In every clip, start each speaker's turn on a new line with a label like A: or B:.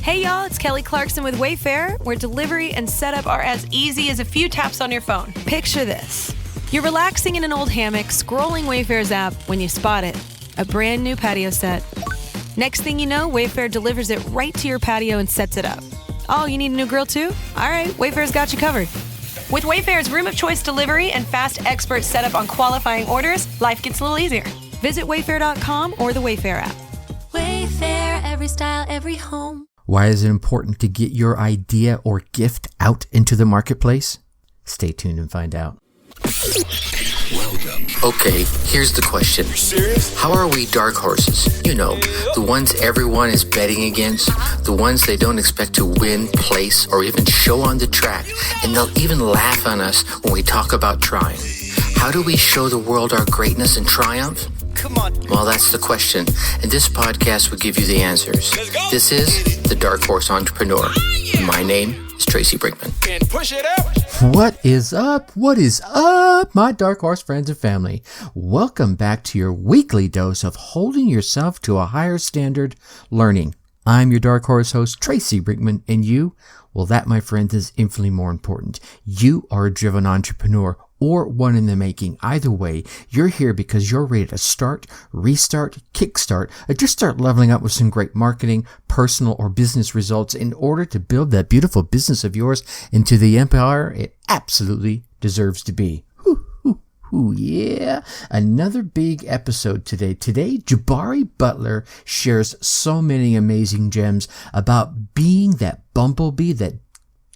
A: Hey y'all, it's Kelly Clarkson with Wayfair, where delivery and setup are as easy as a few taps on your phone. Picture this. You're relaxing in an old hammock, scrolling Wayfair's app when you spot it. A brand new patio set. Next thing you know, Wayfair delivers it right to your patio and sets it up. Oh, you need a new grill too? All right, Wayfair's got you covered. With Wayfair's room of choice delivery and fast expert setup on qualifying orders, life gets a little easier. Visit wayfair.com or the Wayfair app.
B: Wayfair, every style, every home.
C: Why is it important to get your idea or gift out into the marketplace? Stay tuned and find out.
D: Welcome.
C: Okay, here's the question.
D: Serious?
C: How are we dark horses? You know, the ones everyone is betting against, the ones they don't expect to win, place, or even show on the track, and they'll even laugh on us when we talk about trying. How do we show the world our greatness and triumph?
D: Come on.
C: Well, that's the question, and this podcast will give you the answers.
D: Let's go.
C: This is The Dark Horse Entrepreneur. My name is Tracy Brinkman.
D: And push it out.
C: What is up? What is up, my Dark Horse friends and family? Welcome back to your weekly dose of holding yourself to a higher standard learning. I'm your Dark Horse host, Tracy Brinkman, and you, well, that, my friends, is infinitely more important. You are a driven entrepreneur or one in the making. Either way, you're here because you're ready to start, restart, kickstart, or just start leveling up with some great marketing, personal, or business results in order to build that beautiful business of yours into the empire it absolutely deserves to be. Ooh, yeah. Another big episode today. Today, Jabari Butler shares so many amazing gems about being that bumblebee that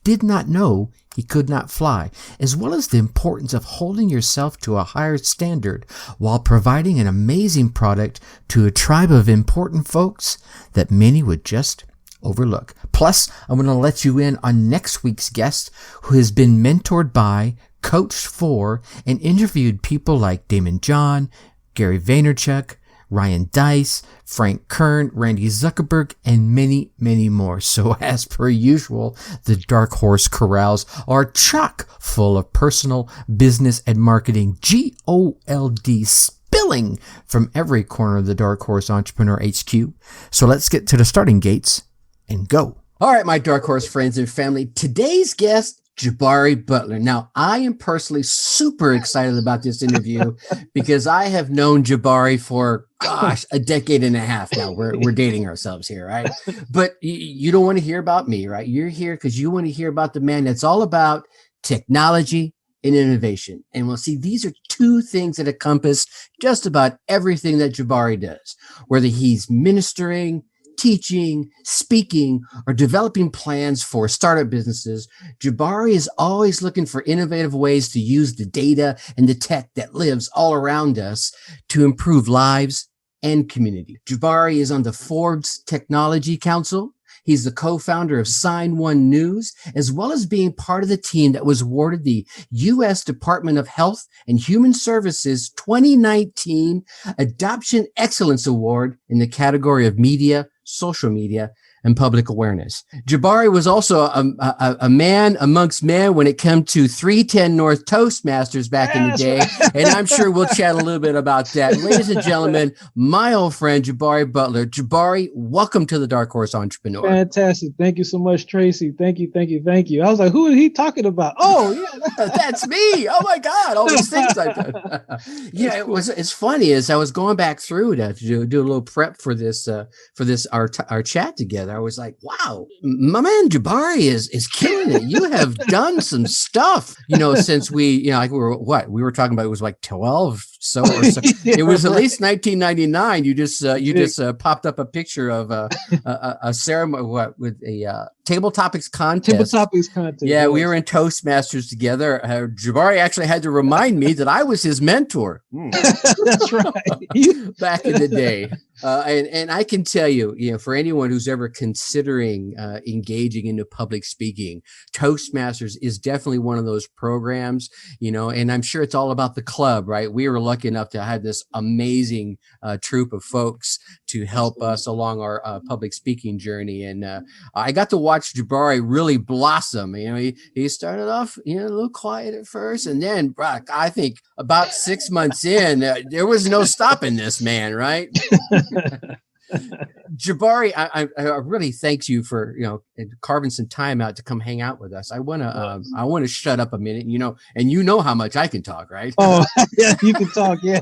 C: did not know he could not fly, as well as the importance of holding yourself to a higher standard while providing an amazing product to a tribe of important folks that many would just overlook. Plus, I'm going to let you in on next week's guest, who has been mentored by, coached for, and interviewed people like Damon John, Gary Vaynerchuk, Ryan Dice, Frank Kern, Randy Zuckerberg, and many, many more. So as per usual, the Dark Horse corrals are chock full of personal, business, and marketing GOLD spilling from every corner of the Dark Horse Entrepreneur HQ. So let's get to the starting gates and go. All right, my Dark Horse friends and family, today's guest, Jabari Butler. Now, I am personally super excited about this interview because I have known Jabari for, a decade and a half now. We're dating ourselves here, right? But you don't want to hear about me, right? You're here because you want to hear about the man that's all about technology and innovation. And we'll see, these are two things that encompass just about everything that Jabari does, whether he's ministering, teaching, speaking, or developing plans for startup businesses. Jabari is always looking for innovative ways to use the data and the tech that lives all around us to improve lives and community. Jabari is on the Forbes Technology Council. He's the co-founder of Sign One News, as well as being part of the team that was awarded the U.S. Department of Health and Human Services 2019 Adoption Excellence Award in the category of media, social media, and public awareness. Jabari was also a man amongst men when it came to 310 North Toastmasters back in the day. And I'm sure we'll chat a little bit about that. Ladies and gentlemen, my old friend, Jabari Butler. Jabari, welcome to the Dark Horse Entrepreneur.
E: Fantastic. Thank you so much, Tracy. Thank you. I was like, who is he talking about? Oh, yeah.
C: That's me. Oh my God. All these things I've done. Yeah, it's funny as I was going back through to do a little prep for this, our chat together. I was like, wow, my man Jabari is killing it. You have done some stuff, since we were talking about, it was like 12. So it was at least 1999. You just popped up a picture of a ceremony with a table topics contest. Yeah, we were in Toastmasters together. Jabari actually had to remind me that I was his mentor.
E: That's right.
C: Back in the day. And I can tell you, for anyone who's ever considering engaging into public speaking, Toastmasters is definitely one of those programs, and I'm sure it's all about the club, right? We were lucky enough to have this amazing troupe of folks to help us along our public speaking journey. And I got to watch Jabari really blossom. He started off, a little quiet at first. And then, Brock, I think about 6 months in, there was no stopping this man, right? Jabari, I really thanks you for carving some time out to come hang out with us. I wanna shut up a minute, and you know how much I can talk, right?
E: Oh, yeah, you can talk. Yeah,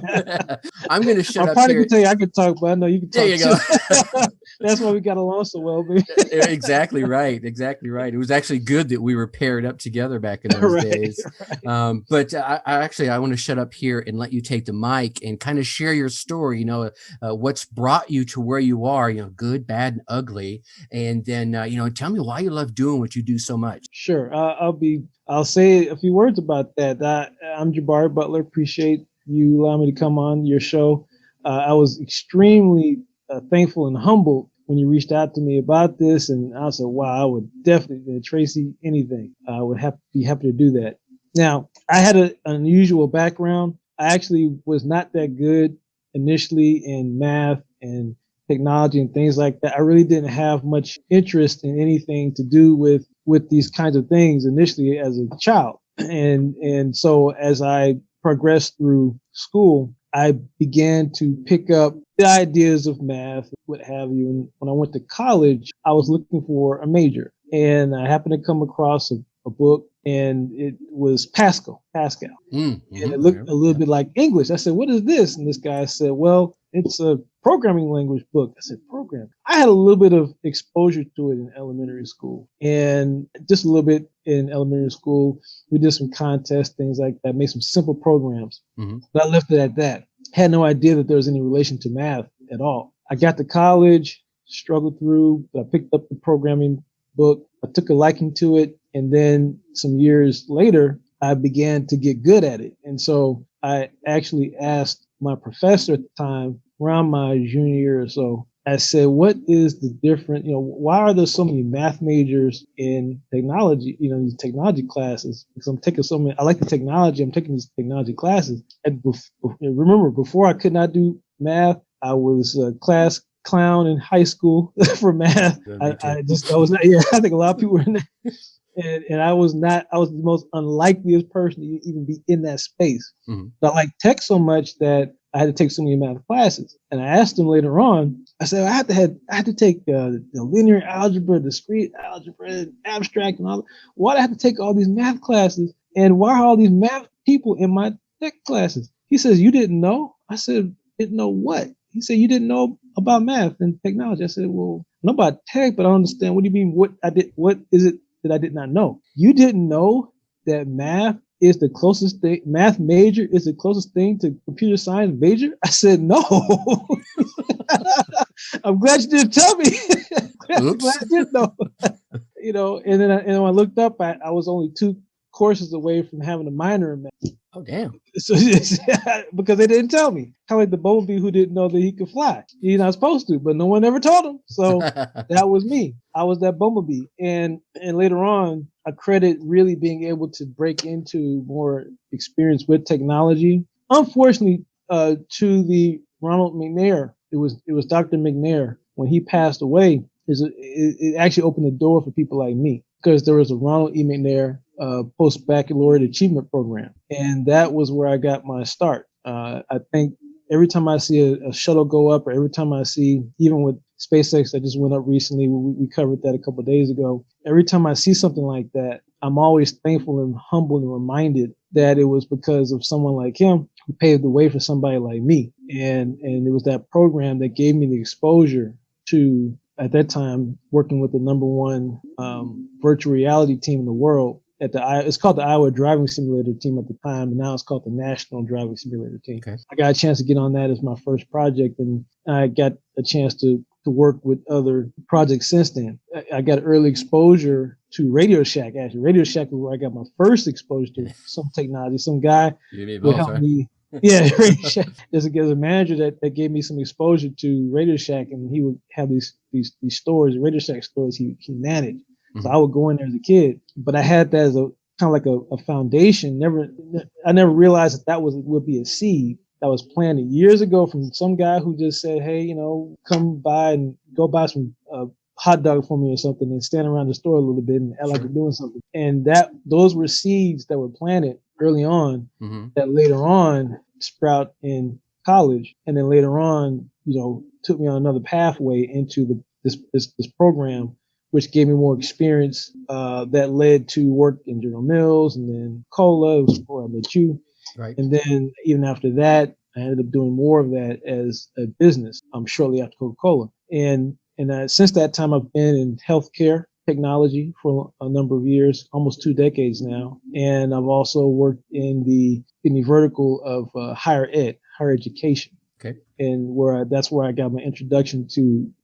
C: I'm gonna shut
E: my
C: up
E: partner
C: here.
E: can tell you I can talk, but I know you can talk
C: There you go.
E: too. That's why we got along so well, baby.
C: Exactly right. It was actually good that we were paired up together back in those
E: Right,
C: days.
E: right.
C: But I want to shut up here and let you take the mic and kind of share your story. What's brought you to where you are. Good, bad, and ugly. And then tell me why you love doing what you do so much.
E: Sure. I'll say a few words about that. I'm Jabari Butler. Appreciate you allowing me to come on your show. I was extremely thankful and humbled when you reached out to me about this, and I said, "Wow, I would definitely, Tracy, anything. I would be happy to do that." Now, I had an unusual background. I actually was not that good initially in math and technology and things like that. I really didn't have much interest in anything to do with these kinds of things initially as a child. And so as I progressed through school, I began to pick up the ideas of math, what have you. And when I went to college, I was looking for a major, and I happened to come across a book, and it was Pascal. And it looked a little bit like English. I said, "What is this?" And this guy said, "Well, it's a programming language book." I said, "Program." I had a little bit of exposure to it in elementary school, and just a little bit in elementary school. We did some contests, things like that, made some simple programs. But I left it at that. Had no idea that there was any relation to math at all. I got to college, struggled through, but I picked up the programming book. I took a liking to it. And then some years later, I began to get good at it. And so I actually asked my professor at the time, around my junior year or so, I said, "What is the difference? Why are there so many math majors in technology, these technology classes?" Because I'm taking so many, I like the technology, I'm taking these technology classes. And remember, before I could not do math, I was a class clown in high school for math. I was not, yeah, I think a lot of people were in that. And I was the most unlikeliest person to even be in that space. But I like tech so much that I had to take so many math classes. And I asked him later on, I said, I had to take the linear algebra, discrete algebra, abstract, and all that. Why do I have to take all these math classes? And why are all these math people in my tech classes? He says, "You didn't know?" I said, "Didn't know what?" He said, "You didn't know about math and technology." I said, "Well, I know about tech, but I don't understand. What do you mean? What is it that I did not know? You didn't know that math is the closest thing, math major is the closest thing to computer science major?" I said, "No." I'm glad you didn't tell me. I'm glad I didn't know. And then when I looked up, I was only 2 courses away from having a minor in math.
C: Oh, damn.
E: So because they didn't tell me. Kind of like the bumblebee who didn't know that he could fly. He's not supposed to, but no one ever told him. So that was me. I was that bumblebee. And later on, I credit really being able to break into more experience with technology. Unfortunately, to the Ronald McNair, it was Dr. McNair, when he passed away, it actually opened the door for people like me, because there was a Ronald E. McNair post-baccalaureate achievement program. And that was where I got my start. I think every time I see a shuttle go up, or every time I see, even with SpaceX that just went up recently, we covered that a couple of days ago. Every time I see something like that, I'm always thankful and humbled and reminded that it was because of someone like him who paved the way for somebody like me. And it was that program that gave me the exposure to, at that time, working with the number one virtual reality team in the world. It's called the Iowa Driving Simulator Team at the time, and now it's called the National Driving Simulator Team. Okay. I got a chance to get on that as my first project, and I got a chance to work with other projects since then. I got early exposure to Radio Shack, actually. Radio Shack was where I got my first exposure to some technology. Some guy would help me. Yeah, Radio Shack. There's a manager that gave me some exposure to Radio Shack, and he would have these stores, Radio Shack stores he managed. So I would go in there as a kid, but I had that as a kind of like a foundation. I never realized that would be a seed that was planted years ago from some guy who just said, "Hey, come by and go buy some hot dog for me or something, and stand around the store a little bit and act like you're doing something." And those were seeds that were planted early on that later on sprout in college, and then later on, took me on another pathway into this program, which gave me more experience that led to work in General Mills and then Cola, which is where I met you.
C: Right.
E: And then even after that, I ended up doing more of that as a business shortly after Coca-Cola. And since that time, I've been in healthcare technology for a number of years, almost 2 decades now. And I've also worked in the vertical of higher education.
C: Okay.
E: And that's where I got my introduction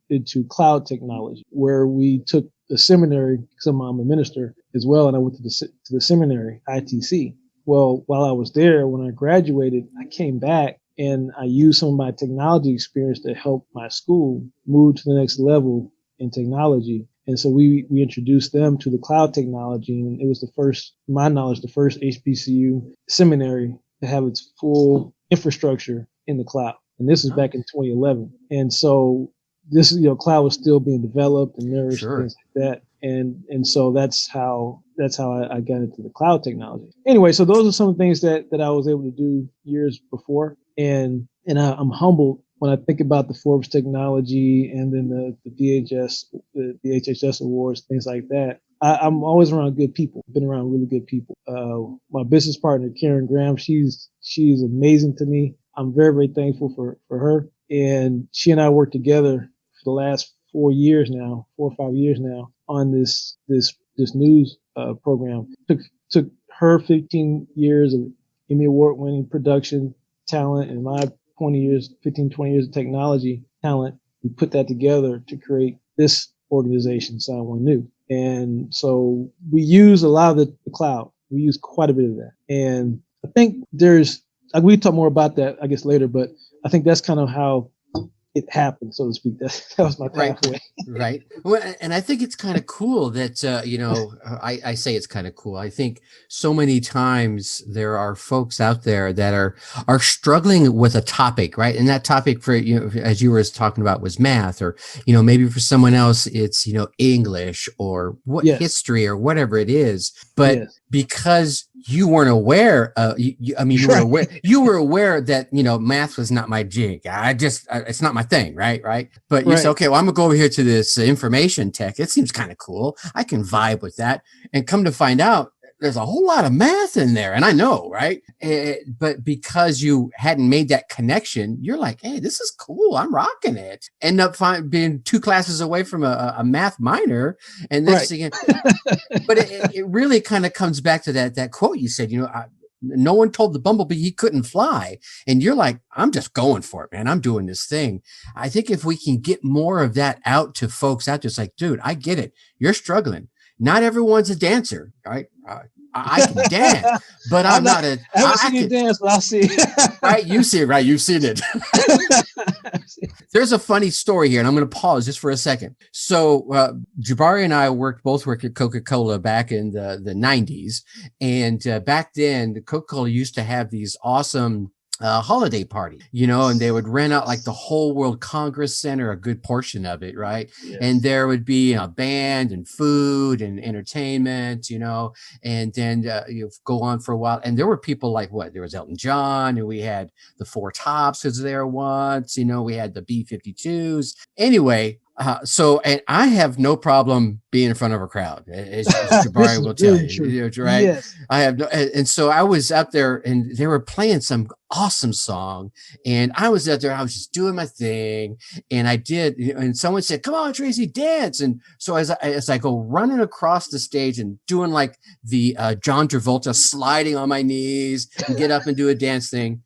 E: into cloud technology, where we took a seminary, because I'm a minister as well, and I went to the seminary, ITC. Well, while I was there, when I graduated, I came back and I used some of my technology experience to help my school move to the next level in technology. And so we introduced them to the cloud technology, and it was the first HBCU seminary to have its full infrastructure in the cloud. And this was back in 2011. And so this, cloud was still being developed and there's things like that. And so that's how I got into the cloud technology. Anyway, so those are some of the things that I was able to do years before. And I'm humbled when I think about the Forbes technology and then the HHS awards, things like that. I'm always around good people. Been around really good people. My business partner, Karen Graham, she's amazing to me. I'm very, very thankful for her. And she and I worked together for the last 4 or 5 years now on this news program. Took her 15 years of Emmy Award winning production talent and my 20 years of technology talent. We put that together to create this organization, Sign One New. And so we use a lot of the cloud. We use quite a bit of that. And I think we talk more about that, I guess, later, but I think that's kind of how it happened, so to speak. That was my pathway.
C: Right. Well, and I think it's kind of cool that, I say it's kind of cool. I think so many times there are folks out there that are struggling with a topic, right? And that topic for, as you were talking about, was math, or, maybe for someone else, it's, English or history or whatever it is. But because you weren't aware, you were aware that, math was not my jig. It's not my thing. Right. But you say, okay, well, I'm gonna go over here to this information tech. It seems kind of cool. I can vibe with that. And come to find out, there's a whole lot of math in there. And I know, right? But because you hadn't made that connection, you're like, hey, this is cool. I'm rocking it. End up being 2 classes away from a math minor. And then again, but it really kind of comes back to that quote you said, no one told the bumblebee he couldn't fly. And you're like, I'm just going for it, man. I'm doing this thing. I think if we can get more of that out to folks out there, it's like, dude, I get it. You're struggling. Not everyone's a dancer, right? I can dance, but I'm not a.
E: I haven't seen you dance, but I'll see.
C: Right, you see it, right? You've seen it. There's a funny story here, and I'm going to pause just for a second. So Jabari and I both worked at Coca-Cola back in the 90s, and back then, the Coca-Cola used to have these awesome holiday party, and they would rent out like the whole World Congress Center, a good portion of it, right? Yes. And there would be a band and food and entertainment, and then you go on for a while. And there were people like there was Elton John, and we had the Four Tops was there once, we had the B-52s. Anyway, and I have no problem being in front of a crowd, as Jabari will tell you, right? Yes. I have and so I was out there, and they were playing some awesome song, and I was out there, I was just doing my thing, and I did, and someone said, "Come on, Tracy, dance!" And so as I go running across the stage and doing like the John Travolta, sliding on my knees and get up and do a dance thing.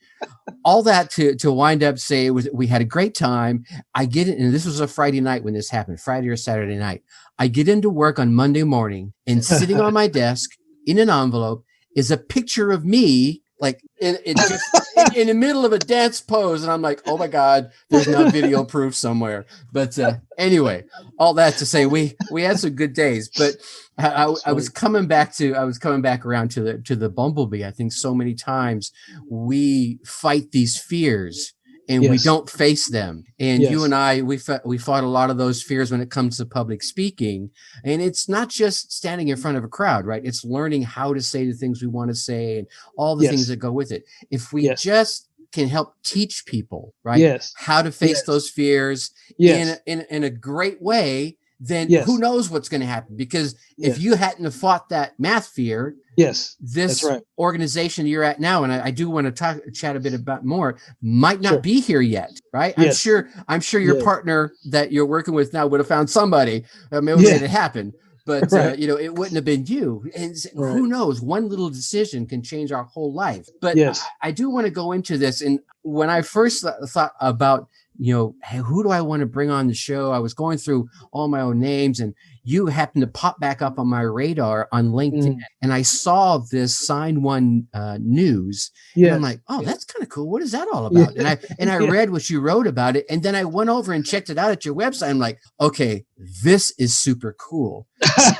C: All that to wind up say we had a great time. I get it, and this was a Friday night when this happened, Friday or Saturday night. I get into work on Monday morning, and sitting on my desk in an envelope is a picture of me, like in the middle of a dance pose, and I'm like, oh my God, there's not video proof somewhere. But anyway, all that to say, we had some good days, but. I was coming back around to the bumblebee. I think so many times we fight these fears and we don't face them. And you and I, we fought a lot of those fears when it comes to public speaking. And it's not just standing in front of a crowd, right? It's learning how to say the things we want to say and all the things that go with it. If we just can help teach people, right?
E: Yes.
C: How to face
E: Yes.
C: those fears
E: Yes.
C: in a great way, then
E: Yes.
C: who knows what's going to happen? Because if
E: Yes.
C: you hadn't have fought that math fear,
E: Yes.
C: this
E: That's right.
C: organization you're at now, and I do want to chat a bit about more, might not
E: Sure.
C: be here yet, right?
E: Yes.
C: I'm sure your
E: Yes.
C: partner that you're working with now would have found somebody that made
E: Yeah.
C: it happen. But
E: Right.
C: it wouldn't have been you. And
E: Right.
C: who knows? One little decision can change our whole life. But
E: Yes.
C: I do want to go into this. And when I first thought about, hey, who do I want to bring on the show? I was going through all my own names, and you happened to pop back up on my radar on LinkedIn, and I saw this Sign One News,
E: Yes.
C: and I'm like, oh, that's kind of cool. What is that all about?
E: Yeah.
C: And I read what you wrote about it, and then I went over and checked it out at your website. I'm like, okay, this is super cool.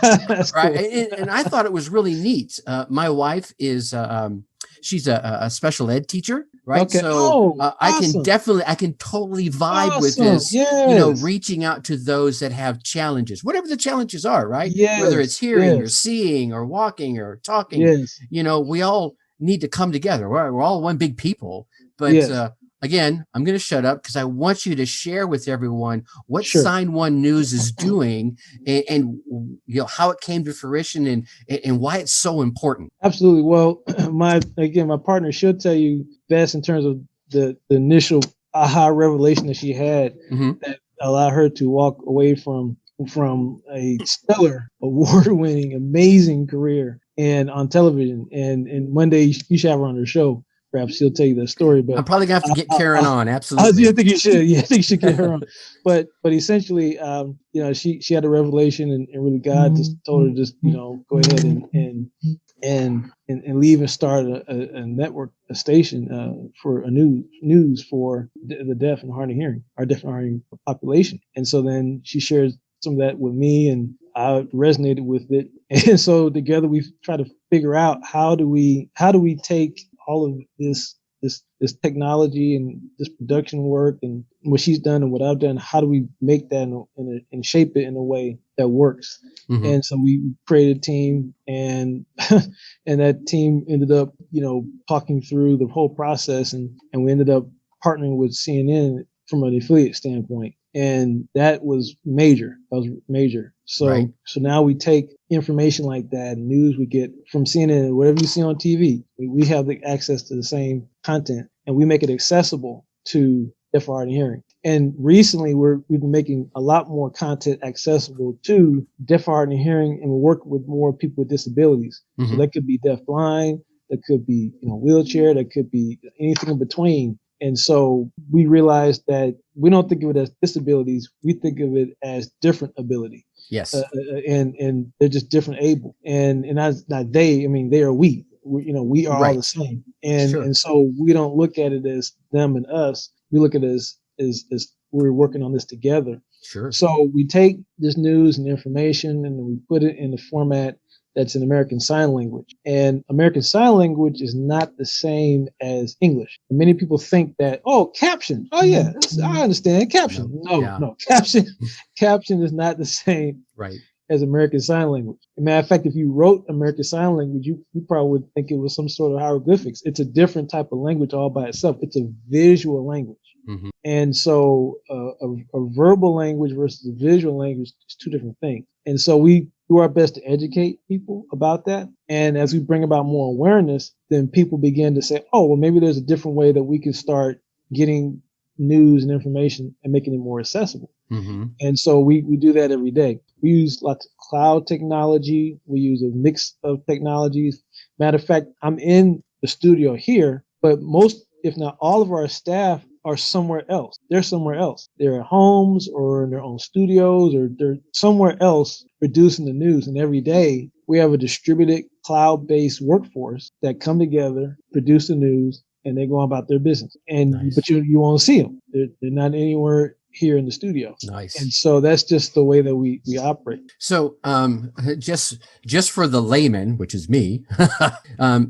E: That's
C: right.
E: cool.
C: And I thought it was really neat. My wife is she's a special ed teacher, right?
E: Okay.
C: So
E: Awesome.
C: I can totally vibe with
E: Awesome.
C: this,
E: Yes.
C: reaching out to those that have challenges, whatever the challenges are, right?
E: Yes.
C: Whether it's hearing or
E: Yes.
C: seeing or walking or talking,
E: Yes.
C: we all need to come together. We're all one big people. But
E: Yes.
C: again, I'm going to shut up because I want you to share with everyone what
E: Sure.
C: Sign One News is doing and how it came to fruition and why it's so important.
E: Absolutely. Well, my partner, she'll tell you best in terms of the initial aha revelation that she had that allowed her to walk away from a stellar, award-winning, amazing career and on television. And one day you should have her on her show. Perhaps she'll tell you that story. But
C: I'm probably gonna have to get Karen on. Absolutely.
E: I think you should. Yeah, I think you should get her on. But essentially, she had a revelation, and really God just told her just go ahead and leave and start a network, a station for a news for the deaf and hard of hearing, our deaf and hard of hearing population. And so then she shared some of that with me, and I resonated with it. And so together we try to figure out how do we take all of this technology and this production work and what she's done and what I've done, how do we make that and shape it in a way that works? And so we created a team, and and that team ended up, talking through the whole process, and we ended up partnering with CNN from an affiliate standpoint. And that was major. So So now we take information like that, news we get from CNN, whatever you see on TV, we have the access to the same content, and we make it accessible to deaf, hard of hearing. And recently we've been making a lot more content accessible to deaf, hard of hearing, and we're working with more people with disabilities. So that could be deaf blind, that could be wheelchair, that could be anything in between. And so we realized that we don't think of it as disabilities. We think of it as different ability.
C: Yes.
E: And they're just different able. And not they, I mean, they are we. We are all the same. And so we don't look at it as them and us. We look at it as we're working on this together.
C: Sure.
E: So we take this news and information and we put it in the format that's in American Sign Language. And American Sign Language is not the same as English. And many people think that, caption. Oh yeah, I understand caption. No, caption is not the same as American Sign Language. As a matter of fact, if you wrote American Sign Language, you probably would think it was some sort of hieroglyphics. It's a different type of language all by itself. It's a visual language. And so a verbal language versus a visual language is two different things. And so we do our best to educate people about that. And as we bring about more awareness, then people begin to say, oh, well, maybe there's a different way that we can start getting news and information and making it more accessible. And so we do that every day. We use lots of cloud technology. We use a mix of technologies. Matter of fact, I'm in the studio here, but most, if not all of our staff are somewhere else. They're somewhere else. They're at homes or in their own studios, or they're somewhere else producing the news. And every day we have a distributed cloud-based workforce that come together, produce the news, and they go about their business. And but you won't see them. They're not anywhere here in the studio.
C: Nice.
E: And so that's just the way that we operate.
C: So, just for the layman, which is me,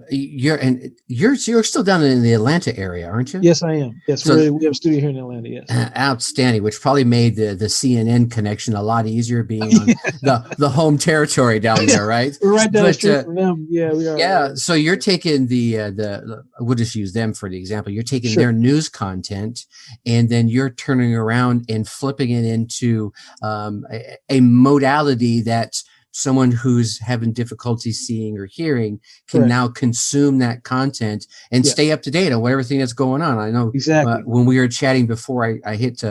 C: you're still down in the Atlanta area, aren't you?
E: Yes, I am. Yes,
C: So-
E: we have a studio here in Atlanta. Yes.
C: Outstanding, which probably made the CNN connection a lot easier, being on the home territory down there, right?
E: We're right down the
C: But,
E: street from them. Yeah, we are.
C: yeah, so you're taking we'll just use them for the example. You're taking
E: Sure.
C: their news content, and then you're turning around and flipping it into a modality that someone who's having difficulty seeing or hearing can
E: Correct.
C: now consume that content and
E: Yes.
C: stay up to date on everything that's going on. I know
E: Exactly.
C: when we were chatting before I hit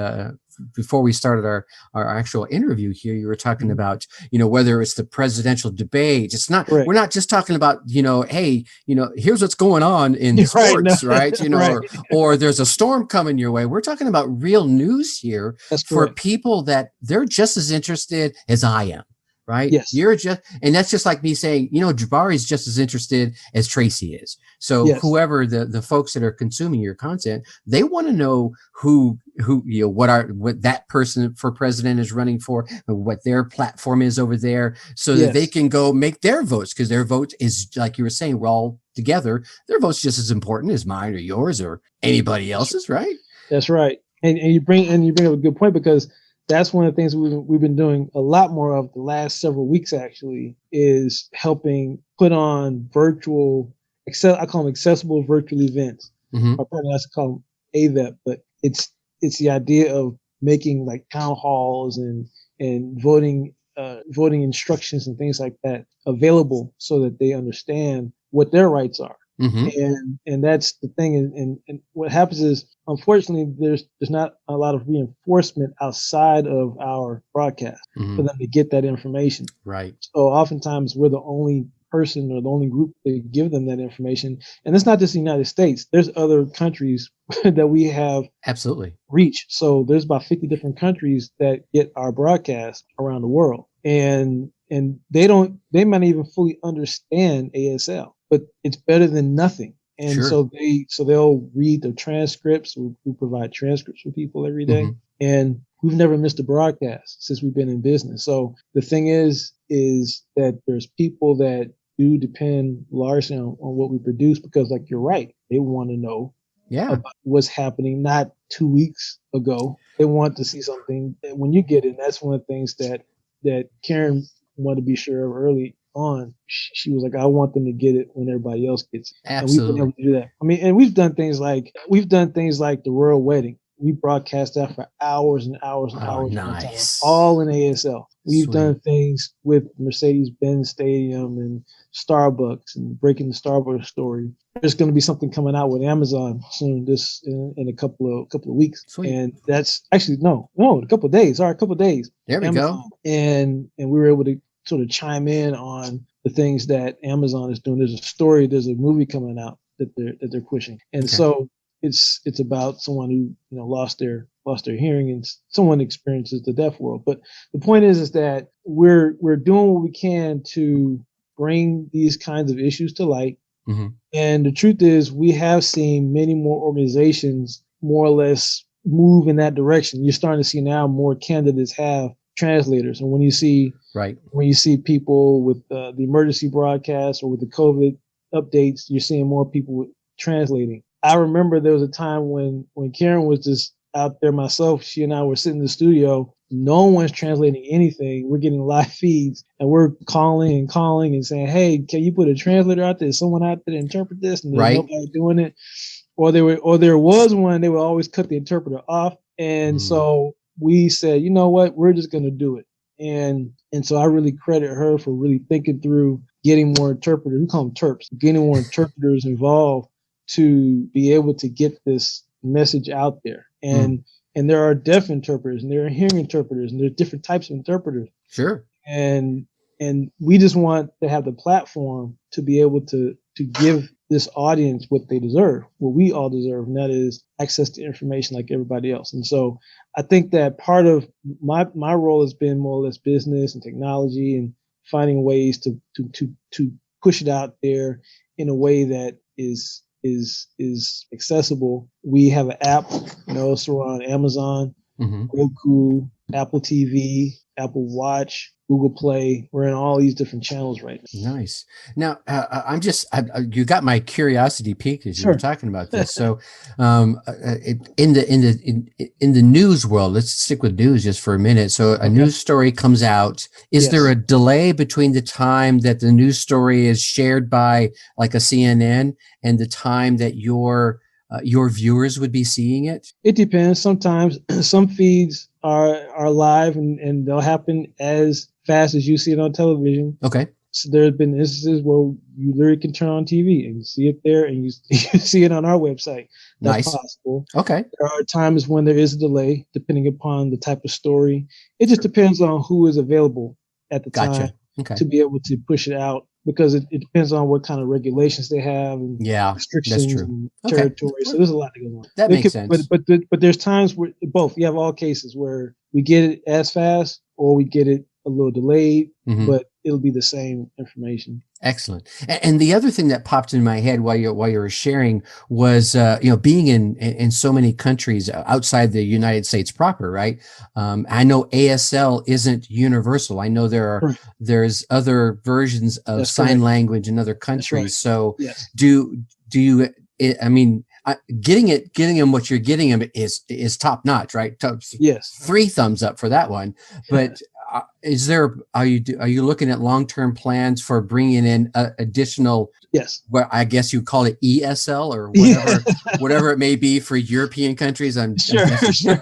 C: before we started our actual interview here, you were talking about, whether it's the presidential debate. It's not,
E: Correct.
C: we're not just talking about, hey, here's what's going on in
E: Right,
C: sports,
E: no.
C: right?
E: Right.
C: Or there's a storm coming your way. We're talking about real news here
E: That's
C: for
E: correct.
C: people that they're just as interested as I am. Right.
E: Yes.
C: And that's just like me saying, Jabari is just as interested as Tracy is. So
E: Yes.
C: whoever the folks that are consuming your content, they want to know who, what that person for president is running for, what their platform is over there, so that they
E: Yes.
C: can go make their votes, because their vote is, like you were saying, we're all together. Their vote's just as important as mine or yours or anybody else's, right?
E: That's right. And you bring up a good point, because that's one of the things we've been doing a lot more of the last several weeks, actually, is helping put on virtual, I call them accessible virtual events.
C: Mhm.
E: I probably like to call them AVEP, but it's the idea of making like town halls and voting instructions and things like that available, so that they understand what their rights are.
C: Mhm.
E: And that's the thing. And what happens is, unfortunately, there's not a lot of reinforcement outside of our broadcast for
C: Mhm.
E: them to get that information.
C: Right.
E: So oftentimes we're the only person or the only group to give them that information. And it's not just the United States. There's other countries that we have
C: Absolutely.
E: reach. So there's about 50 different countries that get our broadcast around the world. And they might not even fully understand ASL, but it's better than nothing. And
C: Sure.
E: so they'll read the transcripts. We provide transcripts for people every day.
C: Mhm.
E: And we've never missed a broadcast since we've been in business. So the thing is that there's people that do depend largely on what we produce, because, like, you're right, they want to know
C: Yeah.
E: about what's happening, not 2 weeks ago. They want to see something when you get it. And that's one of the things that Karen wanted to be sure of early on. She was like, I want them to get it when everybody else gets it.
C: Absolutely.
E: And we've been able to do that. I mean, and we've done things like the royal wedding. We broadcast that for hours and hours and hours.
C: Nice.
E: All in ASL. We've
C: Sweet.
E: done things with Mercedes-Benz Stadium and Starbucks, and breaking the Starbucks story. There's going to be something coming out with Amazon soon, in a couple of weeks.
C: Sweet.
E: And that's actually a couple of days. All right, a couple of days.
C: There we
E: Amazon.
C: go.
E: And we were able to sort of chime in on the things that Amazon is doing. There's a movie coming out that they're pushing. And
C: Okay.
E: so it's about someone who lost their hearing, and someone experiences the deaf world. But the point is that we're doing what we can to bring these kinds of issues to light.
C: Mhm.
E: And the truth is, we have seen many more organizations more or less move in that direction. You're starting to see now more candidates have translators. And when you see
C: Right.
E: people with the emergency broadcast or with the COVID updates, you're seeing more people with translating. I remember there was a time when Karen was just out there, myself, she and I were sitting in the studio. No one's translating anything. We're getting live feeds, and we're calling and saying, hey, can you put a translator out there? Is someone out there to interpret this? And there's
C: Right.
E: nobody doing it. Or there was one, they would always cut the interpreter off. And so we said, you know what, we're just going to do it. And so I really credit her for really thinking through getting more interpreters. We call them terps, getting more interpreters involved to be able to get this message out there. And there are deaf interpreters, and there are hearing interpreters, and there's different types of interpreters.
C: Sure.
E: And we just want to have the platform to be able to give this audience what they deserve, what we all deserve, and that is access to information like everybody else. And so I think that part of my role has been more or less business and technology, and finding ways to push it out there in a way that is accessible. We have an app, so we're on Amazon.
C: Mm-hmm.
E: Roku, Apple TV, Apple Watch, Google Play. We're in all these different channels right now.
C: Nice. Now, you got my curiosity piqued as you were
E: Sure.
C: talking about this. So, in the news world, let's stick with news just for a minute. So, a news story comes out. Is
E: Yes.
C: there a delay between the time that the news story is shared by like a CNN and the time that your viewers would be seeing it?
E: It depends. Sometimes some feeds are live and they'll happen as fast as you see it on television.
C: Okay.
E: So there have been instances where you literally can turn on TV and see it there, and you see it on our website. That's
C: Nice.
E: possible.
C: Okay.
E: There are times when there is a delay, depending upon the type of story. It just depends on who is available at the
C: Gotcha.
E: time
C: Okay.
E: to be able to push it out, because it depends on what kind of regulations they have and
C: Yeah,
E: restrictions
C: that's true.
E: and
C: Okay.
E: territory. So there's a lot that goes on.
C: That
E: There
C: makes sense.
E: But there's times where both. You have all cases where we get it as fast or we get it a little delayed,
C: Mhm.
E: but it'll be the same information.
C: Excellent. And the other thing that popped in my head while you were sharing was, being in so many countries outside the United States proper, right? I know ASL isn't universal. I know there's other versions of
E: That's
C: sign
E: correct.
C: language in other countries.
E: right.
C: So
E: Yes.
C: do you, getting them what you're getting them is top notch, right?
E: Yes.
C: 3 thumbs up for that one. But are you looking at long-term plans for bringing in additional,
E: Yes.
C: well, I guess you call it ESL or whatever it may be for European countries? I'm
E: Sure.
C: guessing.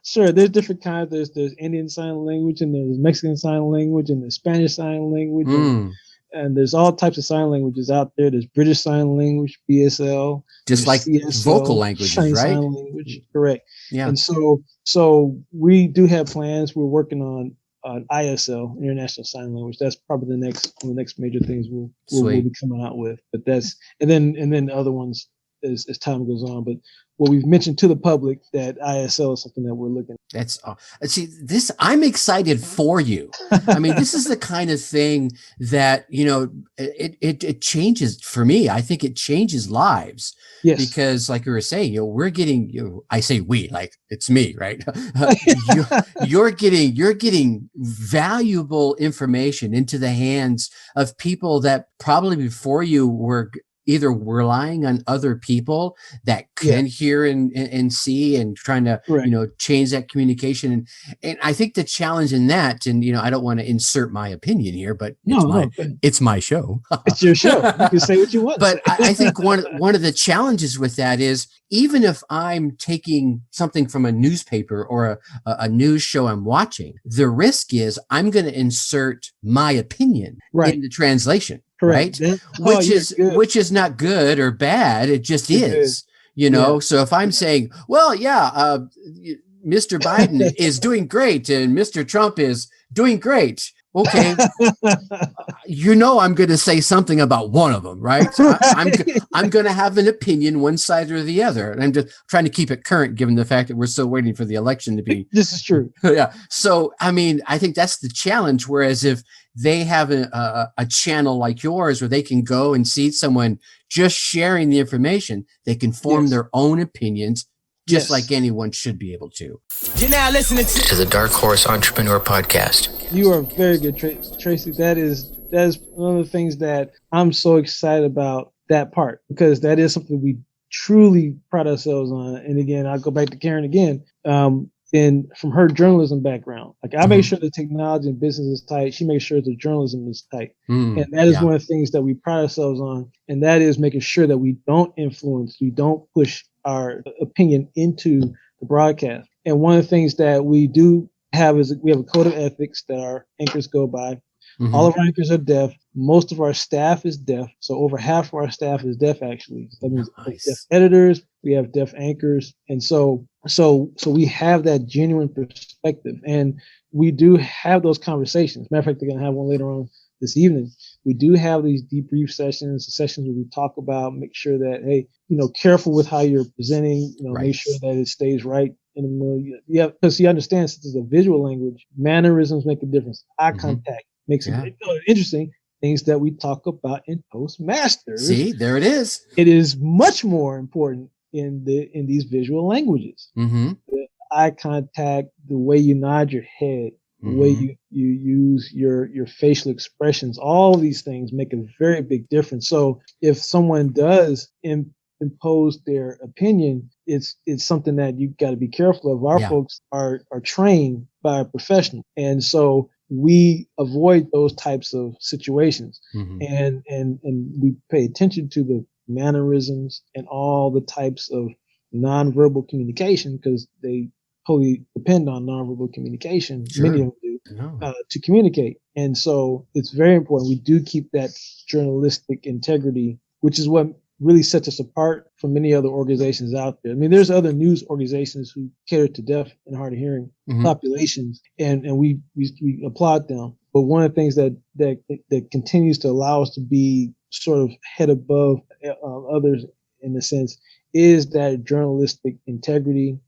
E: Sure. There's different kinds. There's Indian Sign Language, and there's Mexican Sign Language, and there's Spanish Sign Language, and there's all types of sign languages out there. There's British Sign Language, BSL,
C: Just like
E: CSL,
C: vocal languages,
E: Chinese
C: right?
E: Sign Language, correct.
C: Yeah.
E: And so we do have plans. We're working on ISL, International Sign Language. That's probably one of the next major things we'll be coming out with. But that's and then the other ones as time goes on. But what we've mentioned to the public, that ISL is something that we're looking at.
C: That's this. I'm excited for you. I mean, this is the kind of thing that, it changes for me. I think it changes lives.
E: Yes.
C: Because like you were saying, we're getting, I say we, like it's me, right? You're getting valuable information into the hands of people that probably before you were either relying on other people that can hear and see and trying to, change that communication. And I think the challenge in that, and, I don't want to insert my opinion here, but it's my show.
E: It's your show. You can say what you want.
C: But I think one of the challenges with that is, even if I'm taking something from a newspaper or a news show I'm watching, the risk is I'm going to insert my opinion in the translation.
E: Correct.
C: Right. Which is not good or bad. It just is, So if I'm saying, well, Mr. Biden is doing great and Mr. Trump is doing great. Okay. I'm going to say something about one of them, right? So I'm going to have an opinion one side or the other. And I'm just trying to keep it current, given the fact that we're still waiting for the election to be.
E: This is true.
C: Yeah. So, I think that's the challenge. Whereas if they have a channel like yours where they can go and see someone just sharing the information, they can form their own opinions, just like anyone should be able to.
D: You're now listening to the Dark Horse Entrepreneur Podcast.
E: You are very good, Tracy. That is one of the things that I'm so excited about, that part, because that is something we truly pride ourselves on. And again, I'll go back to Karen again. And from her journalism background, like I make sure the technology and business is tight. She makes sure the journalism is tight. And that is one of the things that we pride ourselves on. And that is making sure that we don't influence, we don't push our opinion into the broadcast. And one of the things that we do have is we have a code of ethics that our anchors go by. All of our anchors are deaf. Most of our staff is deaf. So over half of our staff is deaf, actually. That means deaf editors, we have deaf anchors. And so we have that genuine perspective. And we do have those conversations. Matter of fact, they're going to have one later on this evening. We do have these debrief sessions where we talk about, make sure that, hey, careful with how you're presenting, make sure that it stays right in the middle. Yeah, because you understand, since it's a visual language, mannerisms make a difference. Eye contact makes it interesting. Things that we talk about in Toastmasters.
C: See, there it is.
E: It is much more important in these visual languages. The eye contact, the way you nod your head, the way you use your facial expressions, all these things make a very big difference. So if someone does impose their opinion, it's something that you got to be careful of. Our folks are trained by a professional, and so we avoid those types of situations, and we pay attention to the mannerisms and all the types of nonverbal communication, because they totally depend on nonverbal communication.
C: Sure.
E: Many of them do, to communicate. And so it's very important. We do keep that journalistic integrity, which is what really sets us apart from many other organizations out there. I mean, there's other news organizations who cater to deaf and hard of hearing populations, and we applaud them. But one of the things that continues to allow us to be sort of head above others in a sense is that journalistic integrity,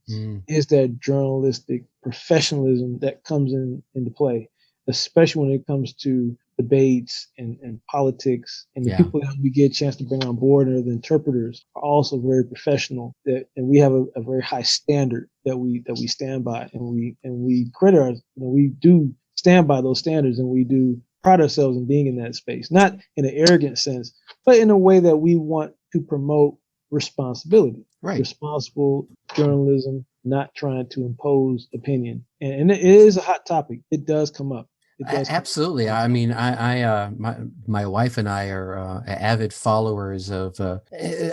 E: is that journalistic professionalism that comes into play, especially when it comes to debates and politics, and the people that we get a chance to bring on board, and the interpreters are also very professional. And we have a very high standard that we stand by, and we credit our, we do stand by those standards, and we do pride ourselves in being in that space, not in an arrogant sense, but in a way that we want to promote responsibility, responsible journalism, not trying to impose opinion. And it is a hot topic. It does come up.
C: Absolutely. I mean, my wife and I are avid followers of.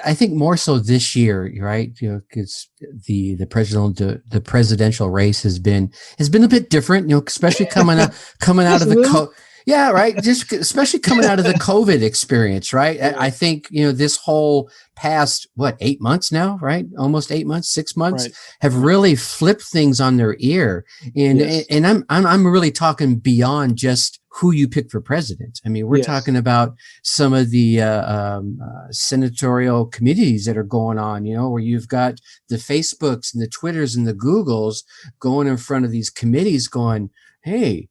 C: I think more so this year, right? Because the presidential race has been a bit different. Especially coming out of the yeah, right. Just especially coming out of the COVID experience, right? I think this whole past 8 months now, right? Almost 8 months, 6 months have really flipped things on their ear, and I'm really talking beyond just who you pick for president. I mean, we're talking about some of the senatorial committees that are going on, where you've got the Facebooks and the Twitters and the Googles going in front of these committees going, hey,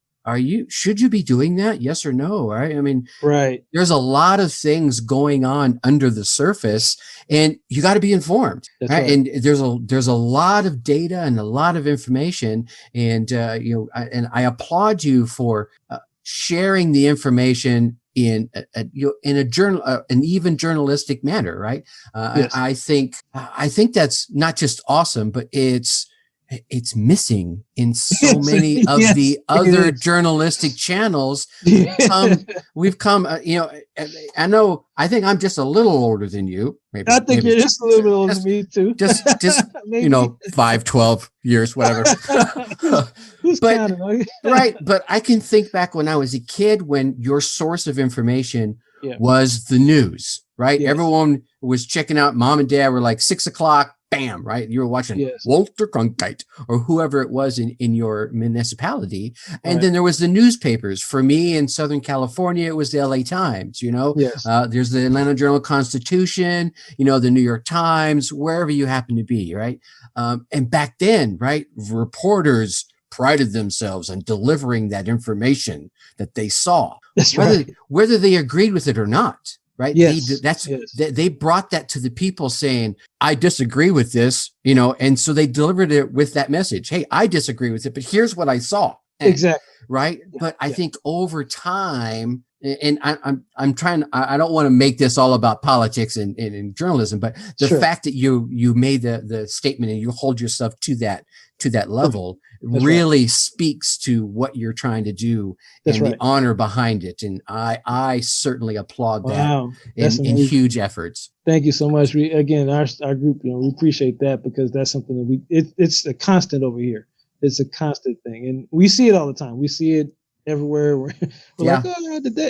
C: should you be doing that? Yes or no? Right. I mean, there's a lot of things going on under the surface, and you got to be informed. Right? And there's a lot of data and a lot of information, and I applaud you for sharing the information in a journal, an even journalistic manner. Right. I think that's not just awesome, but it's missing in so many of the other journalistic channels. We've come, I think I'm just a little older than you. Maybe,
E: I think you're just a little bit older than me too.
C: Just 5, 12 years, whatever. But I can think back when I was a kid, when your source of information was the news, right? Yes. Everyone was checking out. Mom and dad were like 6 o'clock. Bam, right? You were watching Walter Cronkite or whoever it was in your municipality. And then there was the newspapers. For me in Southern California, it was the LA Times, there's the Atlanta Journal-Constitution, the New York Times, wherever you happen to be, right? And back then, right, reporters prided themselves on delivering that information that they saw, whether they agreed with it or not. Right. Yes. They brought that to the people saying, I disagree with this, and so they delivered it with that message. Hey, I disagree with it, but here's what I saw. Exactly. Right. But I think over time, and I'm trying, I don't want to make this all about politics and journalism, but the fact that you made the statement and you hold yourself to that level really speaks to what you're trying to do and the honor behind it. And I certainly applaud that in huge efforts.
E: Thank you so much. Our group, we appreciate that, because that's something that it's a constant over here. It's a constant thing. And we see it all the time. We see it everywhere. We're like,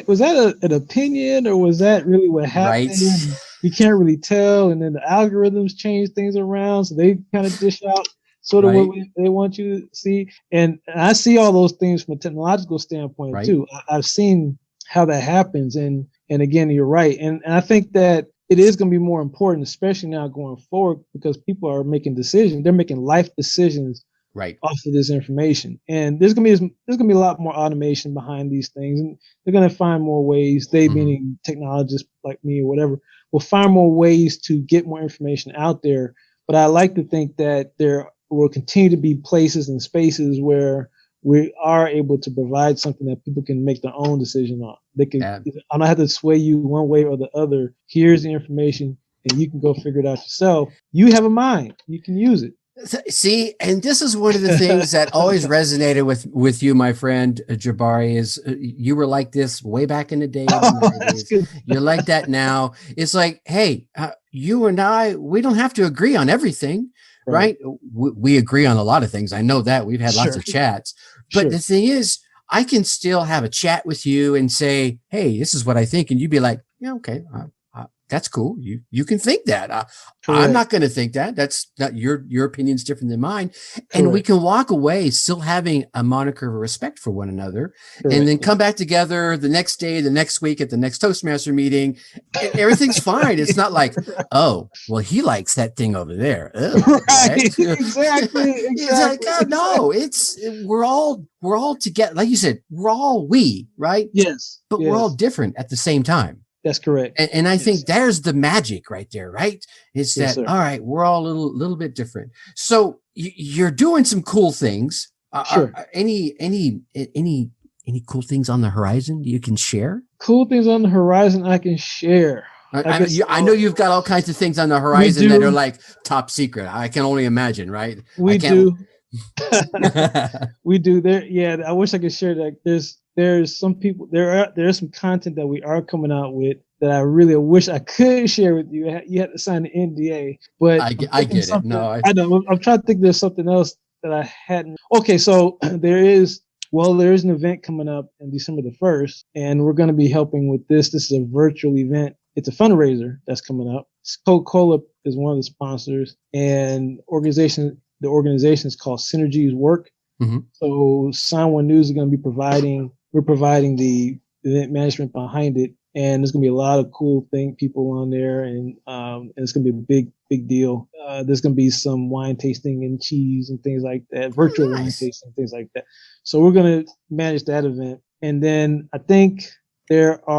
E: was that an opinion, or was that really what happened? Right. You can't really tell. And then the algorithms change things around, so they kind of dish out sort of what they want you to see. And I see all those things from a technological standpoint too. I've seen how that happens. And again, you're right. And I think that it is going to be more important, especially now going forward, because people are making decisions. They're making life decisions off of this information. And there's going to be a lot more automation behind these things. And they're going to find more ways, meaning technologists like me or whatever, will find more ways to get more information out there. But I like to think that there will continue to be places and spaces where we are able to provide something that people can make their own decision on. They can, I don't have to sway you one way or the other. Here's the information, and you can go figure it out yourself. You have a mind. You can use it.
C: See, and this is one of the things that always resonated with you, my friend Jabari, is you were like this way back in the day. In the 90s. You're like that now. It's like, hey, you and I, we don't have to agree on everything, right? We agree on a lot of things. I know that. We've had lots of chats. But the thing is, I can still have a chat with you and say, hey, this is what I think. And you'd be like, yeah, okay. That's cool. You can think that. I'm not going to think that. That's not your opinion's different than mine. And we can walk away still having a moniker of respect for one another, and then come back together the next day, the next week at the next Toastmaster meeting. And everything's fine. It's not like, oh, well, he likes that thing over there. Ugh,
E: Exactly.
C: It's like, God, no, we're all together. Like you said, we're all we, right?
E: Yes.
C: But we're all different at the same time.
E: That's correct.
C: And I think there's the magic right there, right? Is that, all right, we're all a little bit different. So you're doing some cool things. Any cool things on the horizon you can share?
E: Cool things on the horizon I can share.
C: I know you've got all kinds of things on the horizon that are like top secret. I can only imagine, right?
E: We do. We do. I wish I could share that. There's some people, there's some content that we are coming out with that I really wish I could share with you. You had to sign an NDA, but
C: I get it. No,
E: I know. I'm trying to think there's something else that I hadn't. Okay. So there is an event coming up on December the 1st, and we're going to be helping with this. This is a virtual event. It's a fundraiser that's coming up. Coca-Cola is one of the sponsors, and the organization is called Synergies Work. Mm-hmm. So Sign One News is going to be we're providing the event management behind it, and there's going to be a lot of cool people on there, and it's going to be a big deal. There's going to be some wine tasting and cheese and things like that, virtual wine tasting, things like that. So we're going to manage that event, and then I think there's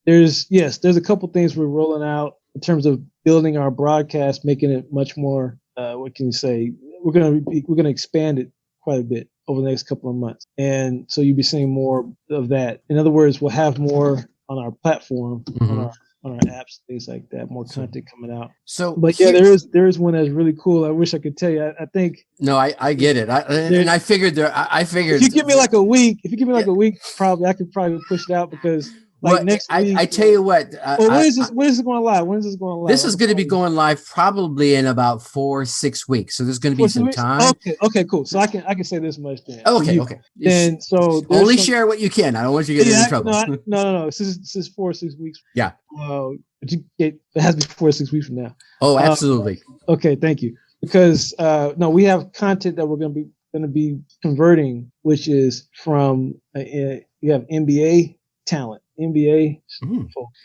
E: a couple things we're rolling out in terms of building our broadcast, making it much more. What can you say? We're going to expand it quite a bit over the next couple of months. And so you'll be seeing more of that. In other words, we'll have more on our platform, on our apps, things like that, more content coming out.
C: So,
E: but there is one that's really cool. I wish I could tell you. I think.
C: No, I get it. I figured if
E: you give me like a week, probably I could probably push it out because. Next week,
C: I tell you what.
E: When is this going live? When is this going live?
C: This is going to be going live probably in about 4-6 weeks. So there's going to be some time.
E: Okay, cool. So I can say this much then.
C: Okay.
E: Then
C: only share what you can. I don't want you to get in trouble.
E: No. This is 4 or 6 weeks.
C: Yeah.
E: It has to be 4 or 6 weeks from now.
C: Oh, absolutely.
E: Okay, thank you. Because we have content that we're going to be converting, which is from you have NBA talent. NBA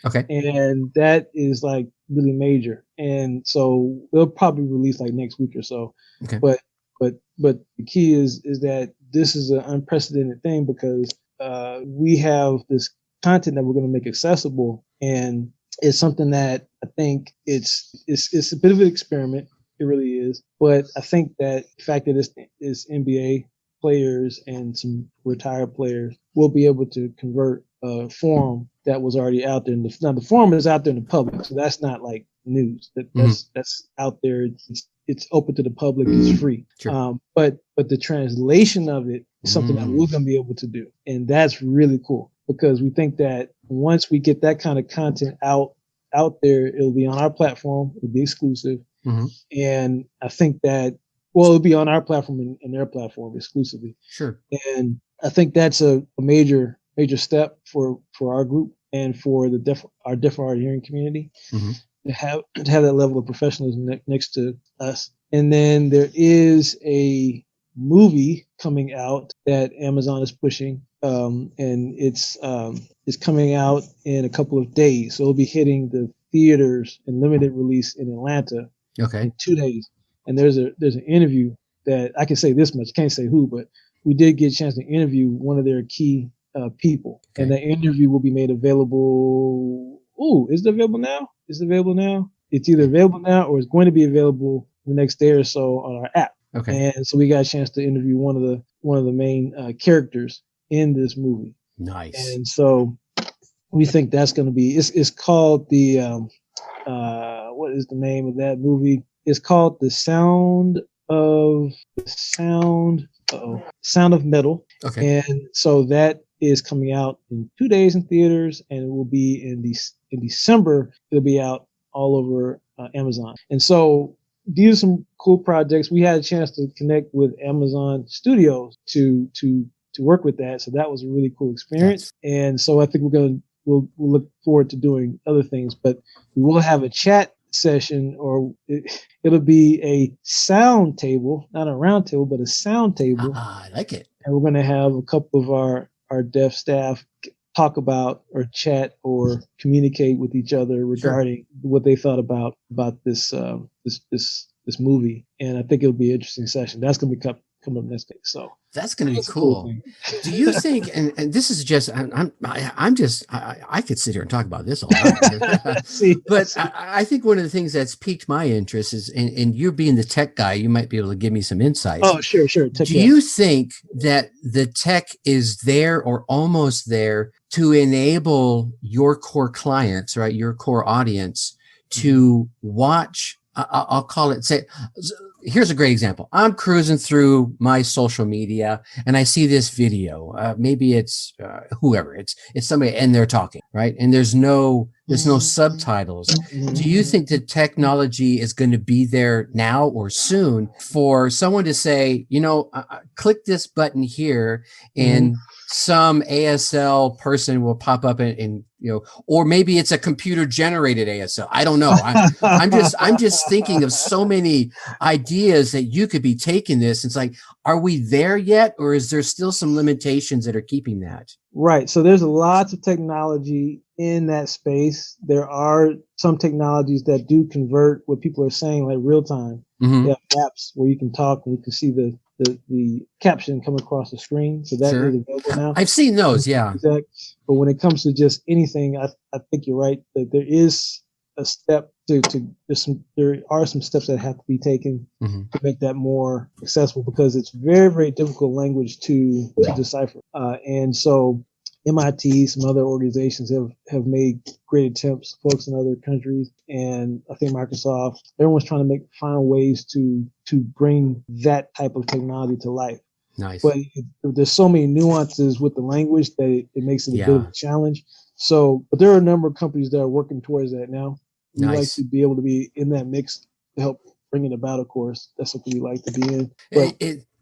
C: okay,
E: and that is like really major, and so they'll probably release like next week or so.
C: Okay,
E: but the key is that this is an unprecedented thing because we have this content that we're going to make accessible, and it's something that I think it's a bit of an experiment. It really is, but I think that the fact that it's NBA players and some retired players will be able to convert a forum that was already out there. Now the forum is out there in the public, so that's not like news. That's out there. It's open to the public. It's free.
C: Sure.
E: But the translation of it is something that we're going to be able to do, and that's really cool because we think that once we get that kind of content out there, it'll be on our platform. It'll be exclusive, and I think that it'll be on our platform and their platform exclusively.
C: Sure.
E: And I think that's a major step for our group and for our deaf hard of hearing community to have that level of professionalism next to us. And then there is a movie coming out that Amazon is pushing, and it's coming out in a couple of days. So it'll be hitting the theaters in limited release in Atlanta.
C: Okay.
E: In 2 days. And there's an interview that I can say this much. Can't say who, but we did get a chance to interview one of their key people, and that interview will be made available. Is it available now? It's either available now or it's going to be available the next day or so on our app.
C: Okay.
E: And so we got a chance to interview one of the main characters in this movie.
C: Nice.
E: And so we think that's going to be. It's called the what is the name of that movie? It's called the Sound of Metal.
C: Okay.
E: And so that is coming out in 2 days in theaters, and it will be in December. It'll be out all over Amazon. And so these are some cool projects. We had a chance to connect with Amazon Studios to work with that. So that was a really cool experience. And so I think we'll look forward to doing other things, but we will have a chat session, or it'll be a sound table, not a round table, but a sound table.
C: I like it.
E: And we're going to have a couple of our deaf staff talk about or chat or communicate with each other regarding what they thought about this this movie. And I think it'll be an interesting session. That's going to be coming up next week. So
C: that's going to be cool. Do you think? And this is just I could sit here and talk about this all night. But I think one of the things that's piqued my interest is, and you being the tech guy, you might be able to give me some insights.
E: Oh, sure.
C: Do you think that the tech is there or almost there to enable your core clients, right, your core audience, to watch? I'll call it. Say, here's a great example. I'm cruising through my social media and I see this video. Maybe it's whoever. It's somebody and they're talking, right? And there's no subtitles. Do you think the technology is going to be there now or soon for someone to say, click this button here and some ASL person will pop up and or maybe it's a computer generated ASL. I don't know. I'm just thinking of so many ideas that you could be taking this. It's like, are we there yet? Or is there still some limitations that are keeping that?
E: Right. So there's lots of technology in that space. There are some technologies that do convert what people are saying like real time. You have apps where you can talk and you can see the caption come across the screen. So that is available now.
C: I've seen those, yeah.
E: Exactly. But when it comes to just anything, I think you're right that there is a step there are some steps that have to be taken to make that more accessible, because it's very, very difficult language to decipher. And so MIT, some other organizations have made great attempts, folks in other countries, and I think Microsoft, everyone's trying to find ways to bring that type of technology to life.
C: Nice.
E: But there's so many nuances with the language that it makes it a bit of a challenge. So, but there are a number of companies that are working towards that now. We like to be able to be in that mix to help bring it about, of course. That's something we like to be in. But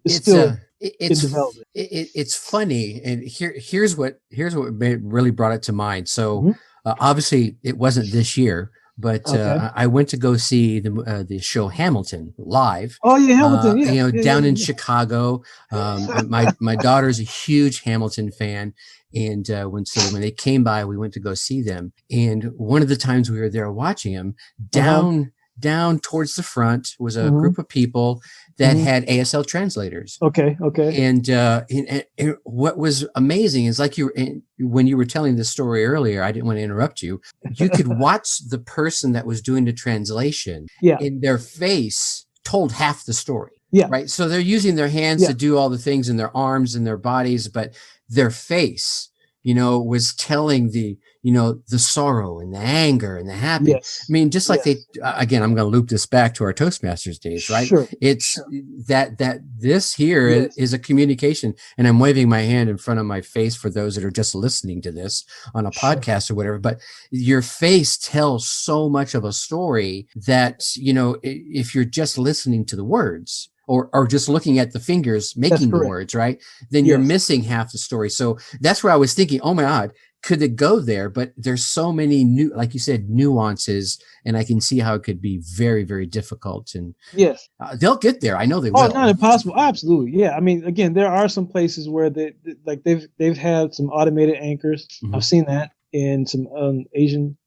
E: it's development.
C: It's funny, and here's what really brought it to mind. So obviously it wasn't this year, but I went to go see the show Hamilton live.
E: Oh yeah, Hamilton.
C: Down in Chicago. My daughter's a huge Hamilton fan. And when they came by, we went to go see them. And one of the times we were there watching them, down towards the front was a group of people that had ASL translators.
E: Okay.
C: And what was amazing is when you were telling this story earlier, I didn't want to interrupt you. You could watch the person that was doing the translation in their face told half the story.
E: Yeah.
C: Right. So they're using their hands to do all the things in their arms and their bodies, but their face, was telling the sorrow and the anger and the happiness. I mean, just like again, I'm going to loop this back to our Toastmasters days, right?
E: Sure.
C: It's that this here is a communication, and I'm waving my hand in front of my face for those that are just listening to this on a podcast or whatever, but your face tells so much of a story that, if you're just listening to the words, or just looking at the fingers making the words, right? Then you're missing half the story. So that's where I was thinking, oh my God, could it go there? But there's so many like you said, nuances, and I can see how it could be very, very difficult. And they'll get there. I know they will.
E: Oh, not impossible. Absolutely. Yeah. I mean, again, there are some places where they've had some automated anchors. I've seen that in some Asian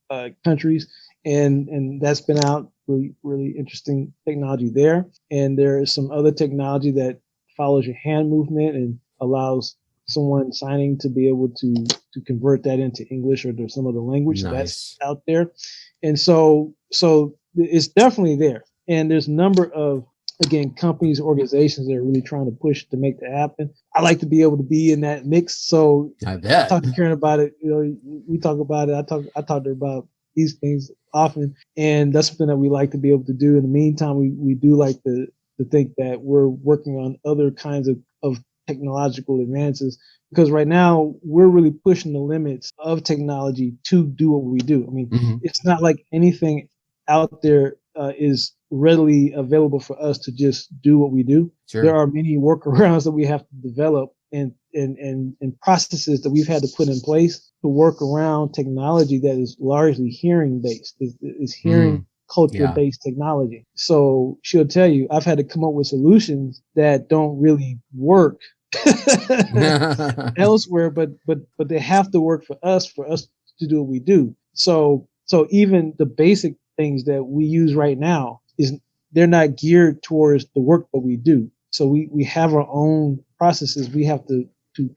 E: countries, and that's been out. Really, really interesting technology there. And there is some other technology that follows your hand movement and allows someone signing to be able to convert that into English or some other language that's out there. And so it's definitely there. And there's a number of again, companies, organizations that are really trying to push to make that happen. I like to be able to be in that mix. So
C: I bet.
E: talk to Karen about it. We talk about it. I talk to her about these things often, and that's something that we like to be able to do. In the meantime, we do like to think that we're working on other kinds of technological advances, because right now we're really pushing the limits of technology to do what we do. I mean, it's not like anything out there is readily available for us to just do what we do.
C: Sure.
E: There are many workarounds that we have to develop and processes that we've had to put in place to work around technology that is largely hearing based, is hearing culture based technology. So she'll tell you, I've had to come up with solutions that don't really work elsewhere, but they have to work for us to do what we do. So even the basic things that we use right now they're not geared towards the work that we do. So we have our own processes we have to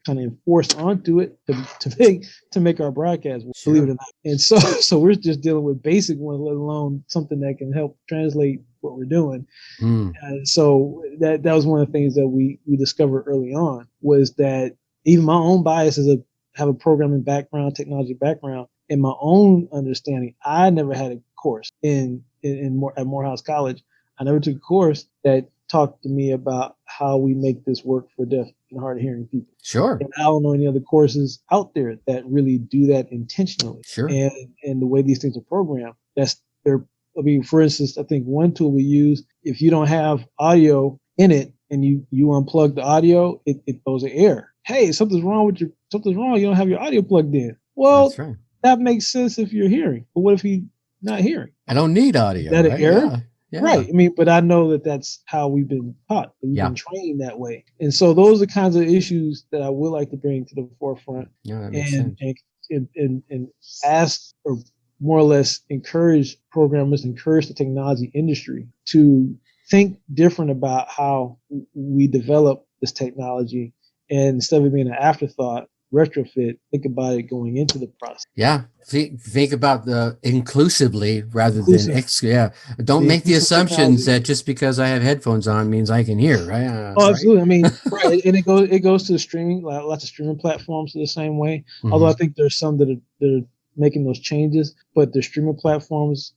E: kind of enforce onto it to make our broadcast, believe it or not. And so we're just dealing with basic ones, let alone something that can help translate what we're doing. And so that was one of the things that we discovered early on, was that even my own bias have a programming background, technology background. In my own understanding, I never had a course at Morehouse College. I never took a course that talked to me about how we make this work for deaf and hard of hearing people.
C: Sure.
E: And I don't know any other courses out there that really do that intentionally.
C: Sure.
E: And the way these things are programmed, for instance, I think one tool we use, if you don't have audio in it and you unplug the audio, it throws an error. Hey, something's wrong. You don't have your audio plugged in. Well, that's right. That makes sense if you're hearing. But what if you're not hearing?
C: I don't need audio.
E: Is that an error?
C: Yeah. Yeah.
E: Right. I mean, but I know that that's how we've been taught. We've been trained that way. And so those are the kinds of issues that I would like to bring to the forefront.
C: Yeah, that makes sense.
E: And ask, or more or less encourage programmers, encourage the technology industry to think different about how we develop this technology. And instead of it being an afterthought, retrofit, think about it going into the process.
C: Yeah. Think about the inclusively rather than Don't make the assumptions that just because I have headphones on means I can hear, right?
E: Absolutely. I mean, right. And it goes to the streaming, lots of streaming platforms are the same way. Although I think there's some that are making those changes, but the streaming platforms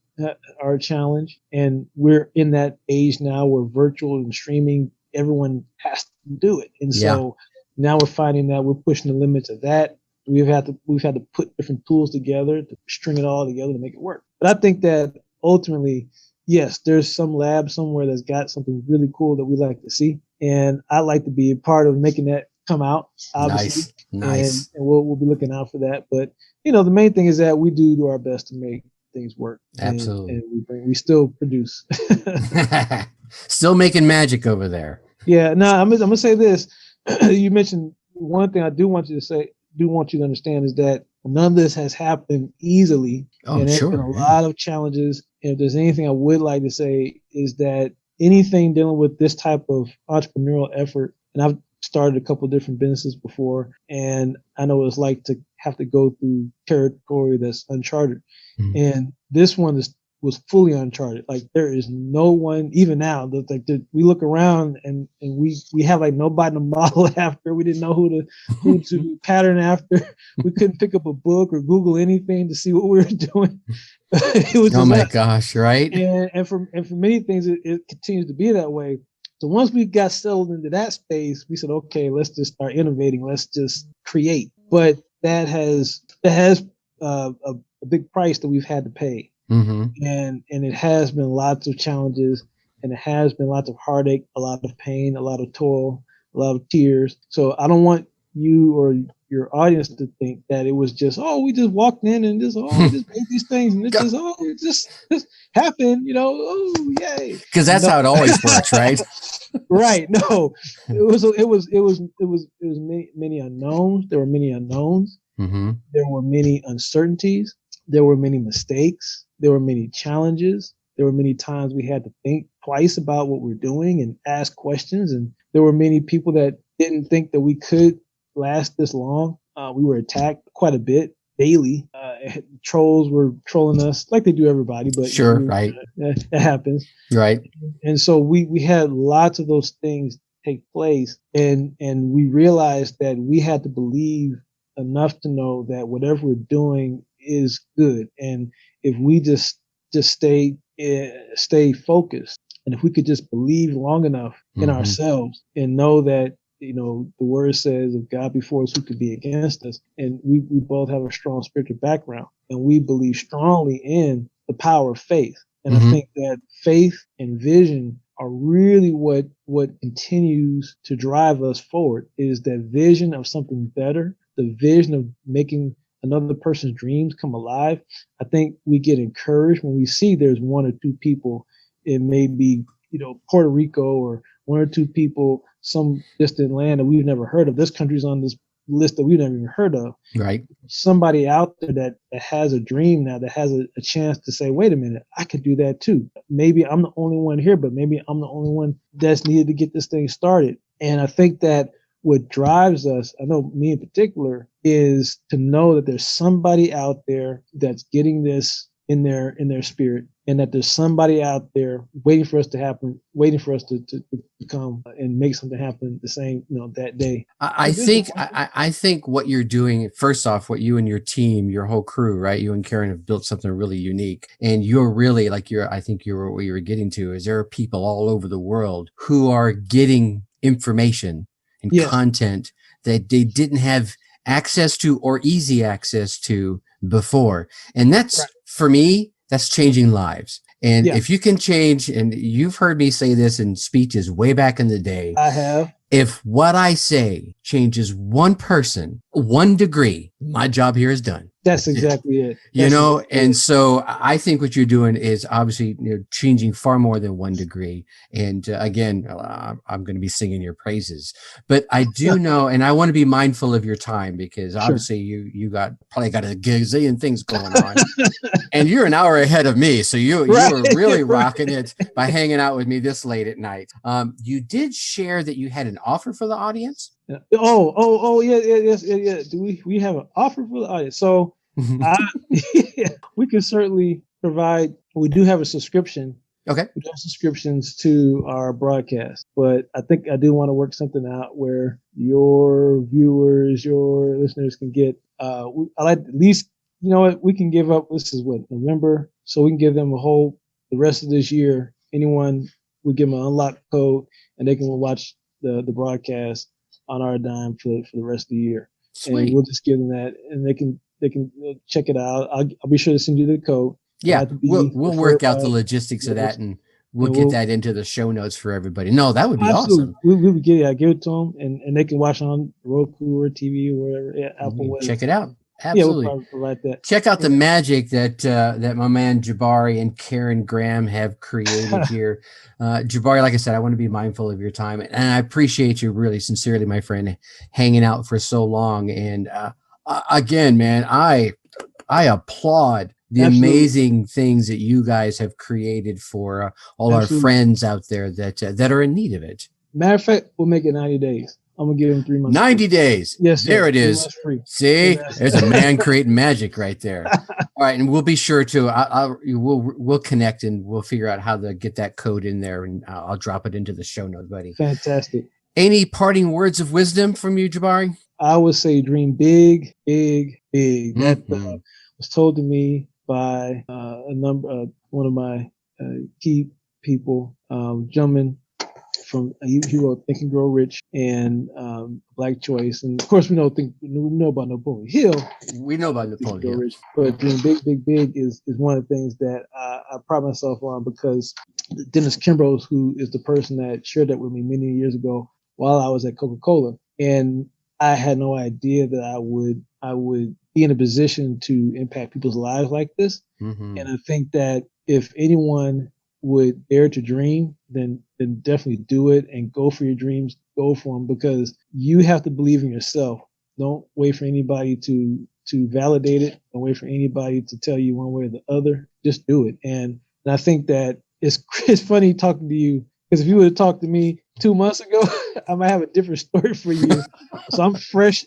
E: are a challenge. And we're in that age now where virtual and streaming, everyone has to do it. And so now we're finding that we're pushing the limits of that. We've had to put different tools together to string it all together to make it work. But I think that ultimately, yes, there's some lab somewhere that's got something really cool that we like to see, and I'd like to be a part of making that come out. Obviously,
C: nice.
E: And we'll be looking out for that. But the main thing is that we do our best to make things work.
C: Absolutely,
E: and we still produce.
C: Still making magic over there.
E: Yeah. No, I'm gonna say this. You mentioned one thing I do want you to understand is that none of this has happened easily. And there's been a lot of challenges. And if there's anything I would like to say is that anything dealing with this type of entrepreneurial effort, and I've started a couple of different businesses before, and I know what it's like to have to go through territory that's uncharted. And this one was fully uncharted. Like, there is no one, even now, we look around and we have like nobody to model after. We didn't know who to pattern after. We couldn't pick up a book or Google anything to see what we were doing. It was
C: gosh, right?
E: And for many things, it continues to be that way. So once we got settled into that space, we said, okay, let's just start innovating. Let's just create. But that has a big price that we've had to pay. And it has been lots of challenges, and it has been lots of heartache, a lot of pain, a lot of toil, a lot of tears. So I don't want you or your audience to think that it was just, we just walked in and we just made these things and it just happened, yay.
C: Because that's how it always works, right?
E: Right. No, it was many unknowns. There were many unknowns. There were many uncertainties. There were many mistakes. There were many challenges. There were many times we had to think twice about what we're doing and ask questions. And there were many people that didn't think that we could last this long. We were attacked quite a bit daily. trolls were trolling us like they do everybody, but
C: Sure, right.
E: That happens.
C: Right.
E: And so we had lots of those things take place, and we realized that we had to believe enough to know that whatever we're doing is good. And if we just stay focused, and if we could just believe long enough in ourselves and know that, the word says, if God before us, who could be against us? And we both have a strong spiritual background, and we believe strongly in the power of faith. And I think that faith and vision are really what continues to drive us forward, is that vision of something better, the vision of making another person's dreams come alive. I think we get encouraged when we see there's one or two people, it may be, Puerto Rico, or one or two people, some distant land that we've never heard of. This country's on this list that we've never even heard of.
C: Right.
E: Somebody out there that has a dream now, that has a chance to say, wait a minute, I could do that too. Maybe I'm the only one here, but maybe I'm the only one that's needed to get this thing started. And I think that what drives us, I know me in particular, is to know that there's somebody out there that's getting this in their spirit, and that there's somebody out there waiting for us to happen, waiting for us to come and make something happen the same, that day.
C: I think what you're doing, first off, what you and your team, your whole crew, right? You and Karen have built something really unique, and you're really what you were getting to is there are people all over the world who are getting information and content that they didn't have access to or easy access to before. And that's, for me, that's changing lives. And if you can change, and you've heard me say this in speeches way back in the day.
E: I have.
C: If what I say changes one person, 1 degree, my job here is done.
E: That's exactly it.
C: And so I think what you're doing is obviously changing far more than 1 degree. And again, I'm going to be singing your praises. But I do know, and I want to be mindful of your time, because obviously you probably got a gazillion things going on. And you're an hour ahead of me. So you were really rocking it by hanging out with me this late at night. You did share that you had an offer for the audience?
E: Yeah. Oh, yeah. Do we have an offer for the audience? So we can certainly provide. We do have a subscription.
C: Okay.
E: We do have subscriptions to our broadcast, but I think I do want to work something out where your viewers, your listeners can get. I like at least, we can give up. This is November, so we can give them the rest of this year. Anyone, we give them an unlock code, and they can watch the broadcast on our dime for the rest of the year. Sweet. And we'll just give them that, and they can check it out. I'll be sure to send you the code.
C: Yeah, we'll work out the logistics of that, and we'll get that into the show notes for everybody. No, that would be awesome.
E: We would give it to them, and they can watch on Roku or TV or whatever. Apple.
C: Check it out. Absolutely.
E: Yeah, we'll provide that.
C: Check out the magic that my man Jabari and Karen Graham have created here. Jabari, like I said, I want to be mindful of your time, and I appreciate you really sincerely, my friend, hanging out for so long. And again, man, I applaud the amazing things that you guys have created for all our friends out there that are in need of it.
E: Matter of fact, we'll make it 90 days. I'm going to give him 3 months.
C: 90 days.
E: Yes, sir.
C: There it is. See, there's a man creating magic right there. All right. And we'll be sure to, we'll connect, and we'll figure out how to get that code in there, and I'll drop it into the show notes, buddy.
E: Fantastic.
C: Any parting words of wisdom from you, Jabari?
E: I would say dream big, big, big. That was told to me by one of my key people, gentleman from he wrote Think and Grow Rich and Black Choice, and of course we know about Napoleon Hill.
C: We know about Napoleon Hill,
E: Rich, but dream big, big, big is one of the things that I pride myself on, because Dennis Kimbrough, who is the person that shared that with me many years ago while I was at Coca-Cola, and I had no idea that I would be in a position to impact people's lives like this. Mm-hmm. And I think that if anyone would dare to dream, then definitely do it and go for your dreams, go for them, because you have to believe in yourself. Don't wait for anybody to validate it. Don't wait for anybody to tell you one way or the other. Just do it. And I think that it's funny talking to you, because if you would have talked to me 2 months ago, I might have a different story for you. So I'm fresh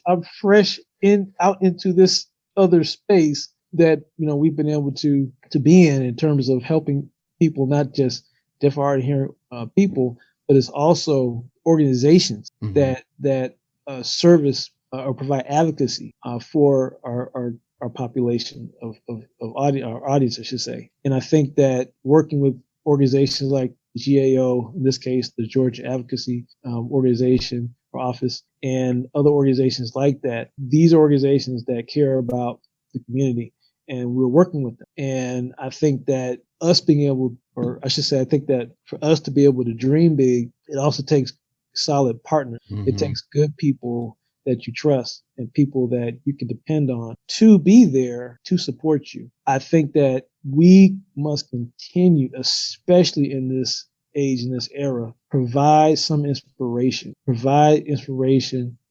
E: out into this other space, that, we've been able to be in terms of helping people, not just deaf or hard of hearing people, but it's also organizations that service or provide advocacy for our population of our audience, I should say. And I think that working with organizations like GAO, in this case, the Georgia Advocacy Organization or Office, and other organizations like that, these are organizations that care about the community, and we're working with them. And I think that us being able, or I should say, I think that for us to be able to dream big, it also takes solid partners. It takes good people that you trust and people that you can depend on to be there to support you. I think that we must continue, especially in this age, in this era, provide inspiration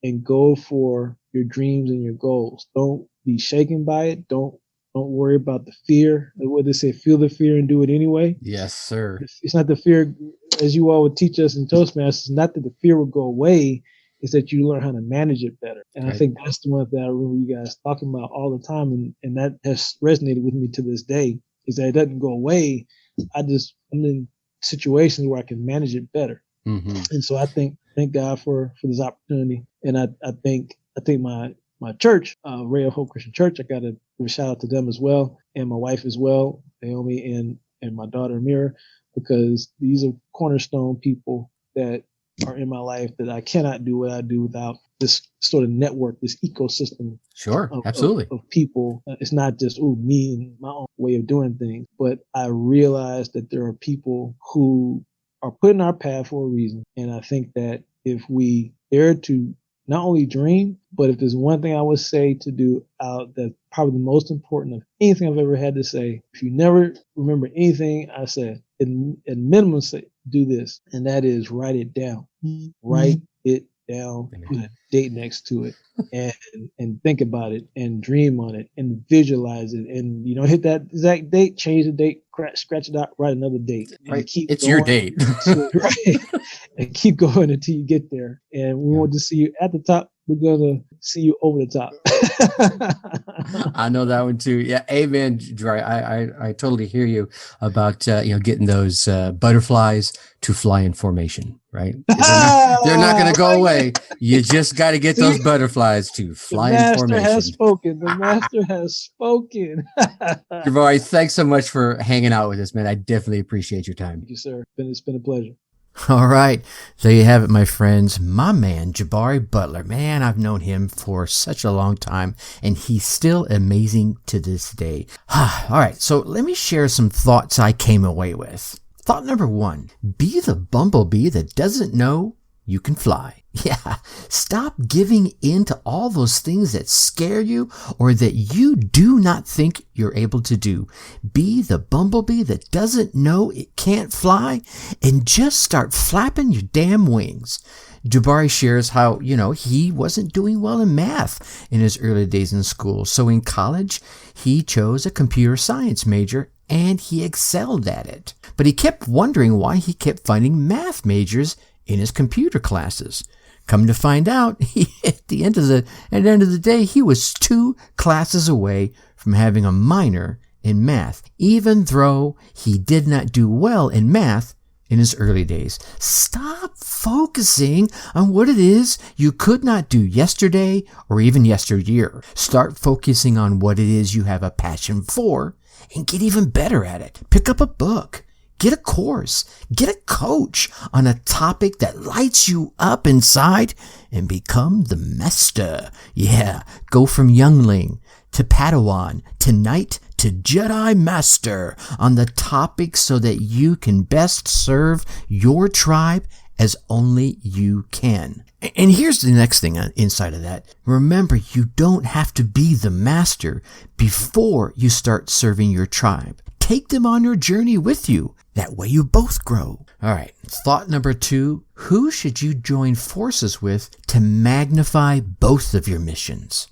E: and go for your dreams and your goals. Don't be shaken by it. Don't worry about the fear. What they say, feel the fear and do it anyway.
C: Yes, sir.
E: It's not the fear, as you all would teach us in Toastmasters, not that the fear will go away. Is that you learn how to manage it better. And right. I think that's the one that I remember you guys talking about all the time. And that has resonated with me to this day, is that it doesn't go away. I'm in situations where I can manage it better. And so I thank God for this opportunity. And I think my church, Ray of Hope Christian Church, I got to give a shout out to them as well. And my wife as well, Naomi, and my daughter Mira, because these are cornerstone people that are in my life, that I cannot do what I do without this sort of network, this ecosystem.
C: Sure, absolutely.
E: Of people. It's not just me and my own way of doing things, but I realize that there are people who are put in our path for a reason. And I think that if we dare to not only dream, but if there's one thing I would say to do that's probably the most important of anything I've ever had to say, if you never remember anything I said, at minimum say, do this, and that is write it down. Write it down, put a date next to it, and think about it, and dream on it, and visualize it, and hit that exact date, change the date, scratch it out, write another date.
C: Right, it's your date.
E: Right, and keep going until you get there. And we want to see you at the top. We're gonna see you over the top.
C: I know that one too. Yeah, amen, Jabari. I totally hear you about getting those butterflies to fly in formation, right? They're not going to go away. You just got to get those butterflies to fly in formation.
E: The master has spoken.
C: Jabari, thanks so much for hanging out with us, man. I definitely appreciate your time.
E: Thank you, sir. It's been a pleasure.
C: All right. There you have it, my friends. My man, Jabari Butler. Man, I've known him for such a long time, and he's still amazing to this day. All right. So let me share some thoughts I came away with. Thought number 1, be the bumblebee that doesn't know you can fly. Yeah, stop giving in to all those things that scare you or that you do not think you're able to do. Be the bumblebee that doesn't know it can't fly, and just start flapping your damn wings. Jabari shares how, he wasn't doing well in math in his early days in school. So in college, he chose a computer science major and he excelled at it. But he kept wondering why he kept finding math majors in his computer classes. Come to find out, at the end of the day, he was 2 classes away from having a minor in math, even though he did not do well in math in his early days. Stop focusing on what it is you could not do yesterday or even yesteryear. Start focusing on what it is you have a passion for and get even better at it. Pick up a book. Get a course, get a coach on a topic that lights you up inside and become the master. Yeah, go from youngling to Padawan to knight to Jedi master on the topic so that you can best serve your tribe as only you can. And here's the next thing inside of that. Remember, you don't have to be the master before you start serving your tribe. Take them on your journey with you. That way you both grow. All right. Thought number 2. Who should you join forces with to magnify both of your missions?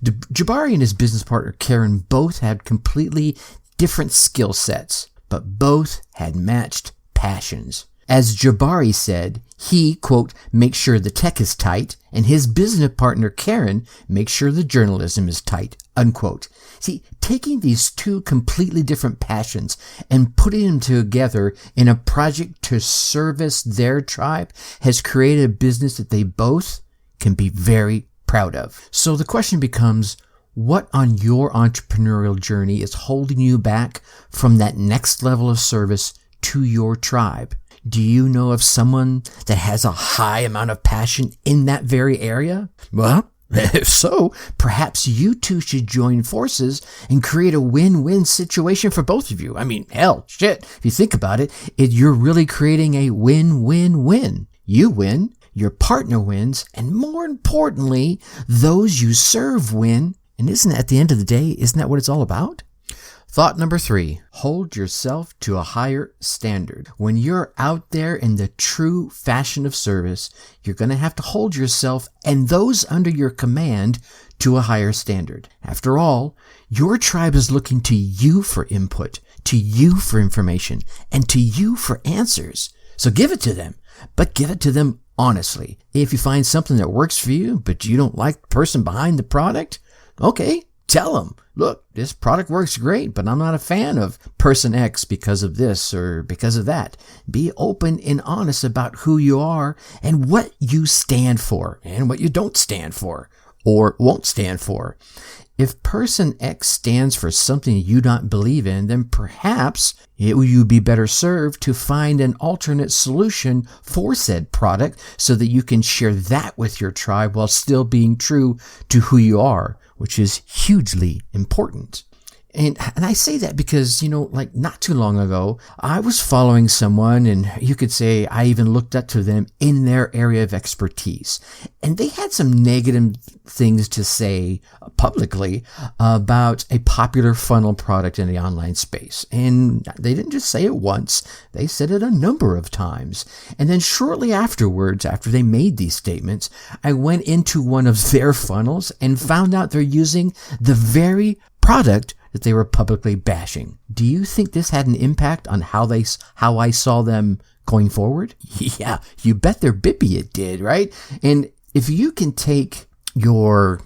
C: Jabari and his business partner Karen both had completely different skill sets, but both had matched passions. As Jabari said, he, quote, makes sure the tech is tight, and his business partner, Karen, makes sure the journalism is tight, unquote. See, taking these two completely different passions and putting them together in a project to service their tribe has created a business that they both can be very proud of. So the question becomes, what on your entrepreneurial journey is holding you back from that next level of service to your tribe? Do you know of someone that has a high amount of passion in that very area? Well, if so, perhaps you two should join forces and create a win-win situation for both of you. I mean, hell, shit, if you think about it, you're really creating a win-win-win. You win, your partner wins, and more importantly, those you serve win. And isn't that, at the end of the day, isn't that what it's all about? Thought number 3, hold yourself to a higher standard. When you're out there in the true fashion of service, you're going to have to hold yourself and those under your command to a higher standard. After all, your tribe is looking to you for input, to you for information, and to you for answers. So give it to them, but give it to them honestly. If you find something that works for you, but you don't like the person behind the product, okay, tell them, look, this product works great, but I'm not a fan of person X because of this or because of that. Be open and honest about who you are and what you stand for and what you don't stand for or won't stand for. If person X stands for something you don't believe in, then perhaps you'd be better served to find an alternate solution for said product so that you can share that with your tribe while still being true to who you are, which is hugely important. And I say that because, like not too long ago, I was following someone and you could say I even looked up to them in their area of expertise. And they had some negative things to say publicly about a popular funnel product in the online space. And they didn't just say it once, they said it a number of times. And then shortly afterwards, after they made these statements, I went into one of their funnels and found out they're using the very product that they were publicly bashing. Do you think this had an impact on how I saw them going forward? Yeah, you bet their bippy it did, right? And if you can take your,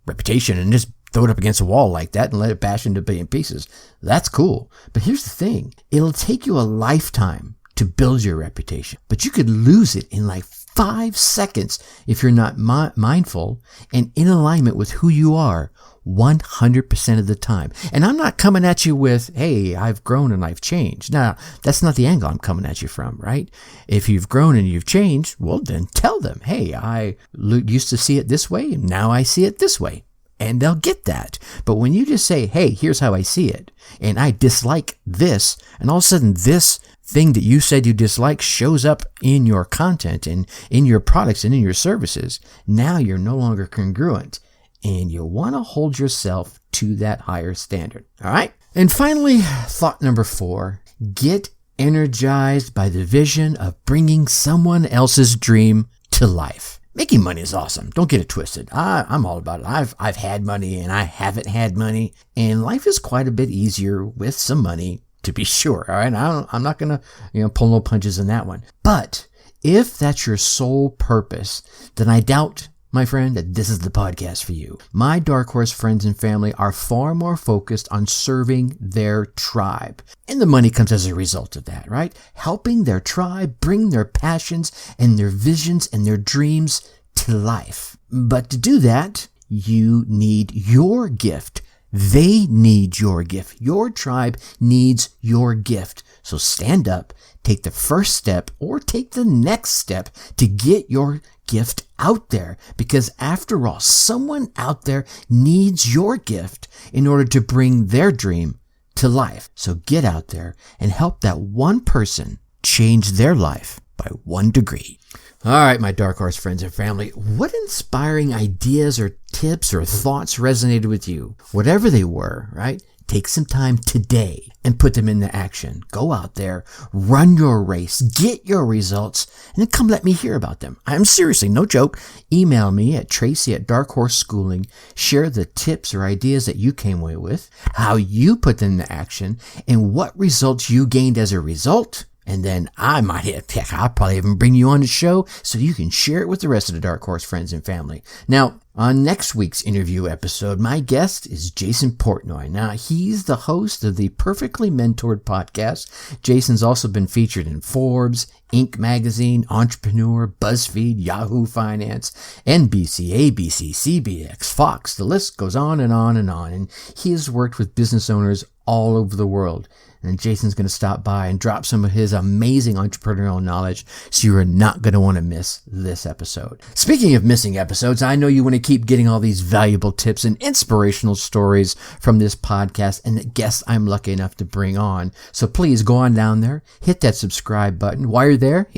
C: reputation and just throw it up against a wall like that and let it bash into a billion pieces, that's cool. But here's the thing. It'll take you a lifetime to build your reputation, but you could lose it in like 5 seconds if you're not mindful and in alignment with who you are 100% of the time. And I'm not coming at you with, hey, I've grown and I've changed. Now, that's not the angle I'm coming at you from, right? If you've grown and you've changed, well, then tell them, hey, I used to see it this way, and now I see it this way. And they'll get that. But when you just say, hey, here's how I see it, and I dislike this, and all of a sudden this thing that you said you dislike shows up in your content and in your products and in your services, now you're no longer congruent. And you want to hold yourself to that higher standard. All right. And finally, thought number 4, get energized by the vision of bringing someone else's dream to life. Making money is awesome. Don't get it twisted. I'm all about it. I've had money and I haven't had money, and life is quite a bit easier with some money, to be sure. All right. I'm not going to, pull no punches in that one. But if that's your sole purpose, then I doubt, my friend, that this is the podcast for you. My Dark Horse friends and family are far more focused on serving their tribe. And the money comes as a result of that, right? Helping their tribe bring their passions and their visions and their dreams to life. But to do that, you need your gift. They need your gift. Your tribe needs your gift. So stand up, take the first step, or take the next step to get your gift out there, because after all, someone out there needs your gift in order to bring their dream to life. So get out there and help that one person change their life by 1 degree. All right, my Dark Horse friends and family, what inspiring ideas or tips or thoughts resonated with you? Whatever they were, right? Take some time today and put them into action. Go out there, run your race, get your results, and then come let me hear about them. I'm seriously, no joke. Email me at Tracy@DarkHorseSchooling. Share the tips or ideas that you came away with, how you put them into action, and what results you gained as a result. And then I'll probably even bring you on the show so you can share it with the rest of the Dark Horse friends and family. Now, on next week's interview episode, my guest is Jason Portnoy. Now, he's the host of the Perfectly Mentored podcast. Jason's also been featured in Forbes, Inc. Magazine, Entrepreneur, BuzzFeed, Yahoo Finance, NBC, ABC, CBX, Fox. The list goes on and on and on. And he has worked with business owners all over the world. And Jason's going to stop by and drop some of his amazing entrepreneurial knowledge, so you are not going to want to miss this episode. Speaking of missing episodes, I know you want to keep getting all these valuable tips and inspirational stories from this podcast and the guests I'm lucky enough to bring on. So please go on down there, hit that subscribe button. While you're there,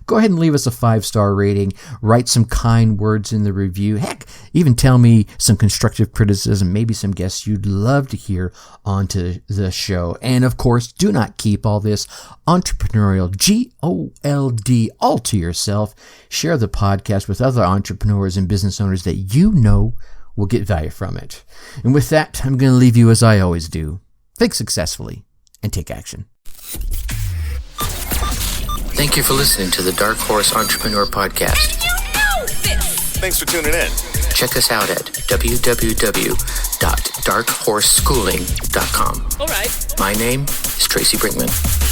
C: go ahead and leave us a 5-star rating, write some kind words in the review. Heck, even tell me some constructive criticism, maybe some guests you'd love to hear onto the show. And of course, do not keep all this entrepreneurial GOLD all to yourself. Share the podcast with other entrepreneurs and business owners that you know will get value from it. And with that, I'm going to leave you as I always do. Think successfully and take action.
D: Thank you for listening to the Dark Horse Entrepreneur Podcast.
F: Thanks for tuning in.
D: Check us out at www.darkhorseschooling.com.
F: All right.
D: My name is Tracy Brinkman.